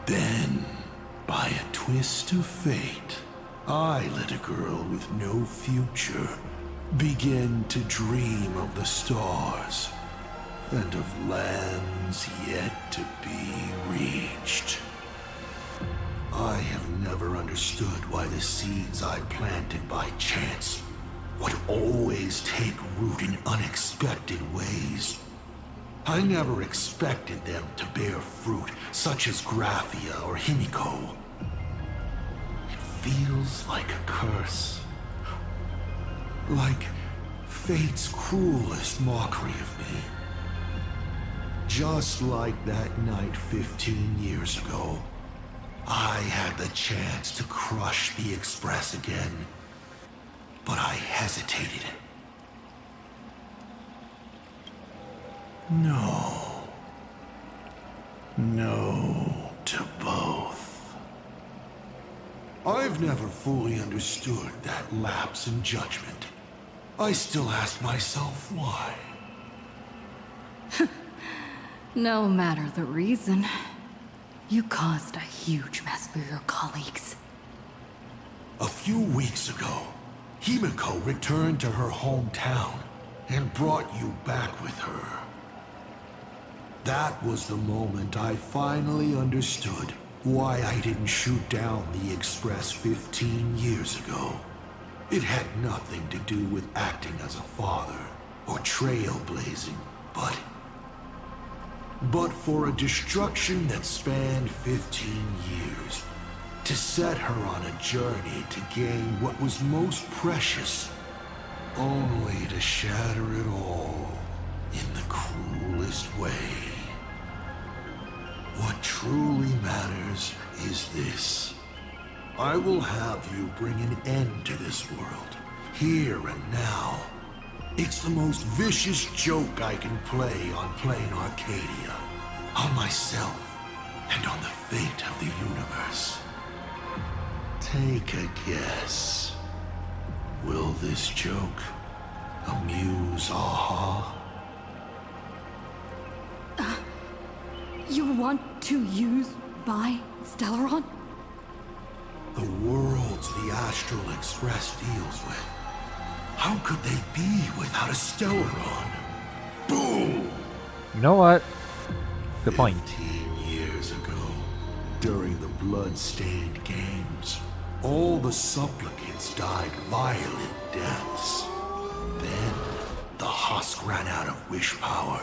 Then, by a twist of fate, I let a girl with no future begin to dream of the stars. And of lands yet to be reached. I have never understood why the seeds I planted by chance would always take root in unexpected ways. I never expected them to bear fruit, such as Graphia or Himeko. It feels like a curse. Like fate's cruelest mockery of me. Just like that night 15 years ago, I had the chance to crush the Express again, but I hesitated. No. No to both. I've never fully understood that lapse in judgment. I still ask myself why. No matter the reason, you caused a huge mess for your colleagues. A few weeks ago, Himeko returned to her hometown and brought you back with her. That was the moment I finally understood why I didn't shoot down the Express 15 years ago. It had nothing to do with acting as a father or trailblazing, but for a destruction that spanned 15 years, to set her on a journey to gain what was most precious, only to shatter it all in the cruelest way. What truly matters is this. I will have you bring an end to this world, here and now. It's the most vicious joke I can play on plain Arcadia, on myself, and on the fate of the universe. Take a guess. Will this joke amuse Aha? You want to use my Stellaron? The worlds the Astral Express deals with. How could they be without a Stellaron? Boom! You know what? Good point. 15 years ago, during the blood-stained games, all the supplicants died violent deaths. Then, the husk ran out of wish power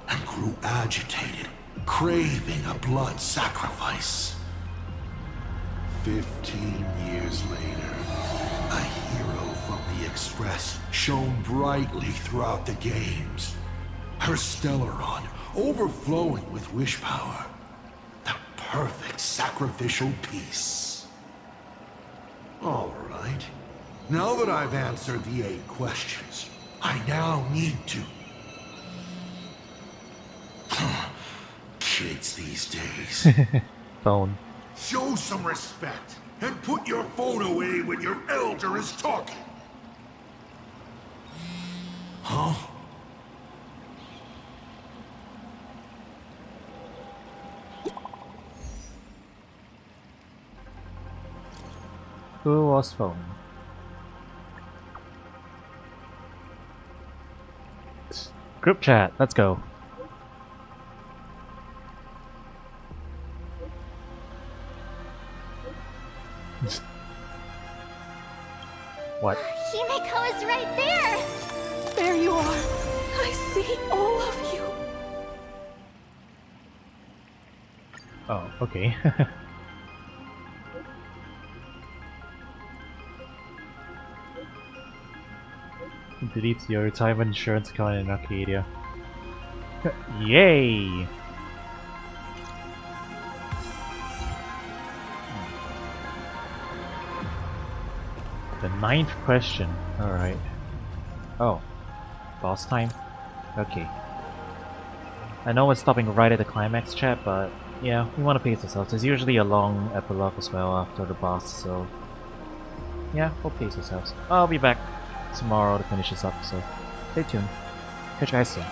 and grew agitated, craving a blood sacrifice. 15 years later, a hero from the Express shone brightly throughout the games. Her Stellaron overflowing with wish power. The perfect sacrificial piece. All right. Now that I've answered the 8 questions, I now need to... Kids these days. Phone. Show some respect and put your phone away when your elder is talking. Huh? Who was phone? Group chat, let's go. What? Himeko is right there! There you are. I see all of you. Oh, okay. Delete your retirement insurance account in Arcadia. Yay! The 9th question. Alright. Oh. Boss time? Okay. I know it's stopping right at the climax chat, but yeah, we want to pace ourselves. There's usually a long epilogue as well after the boss, so yeah, we'll pace ourselves. I'll be back tomorrow to finish this up, so stay tuned. Catch you guys soon.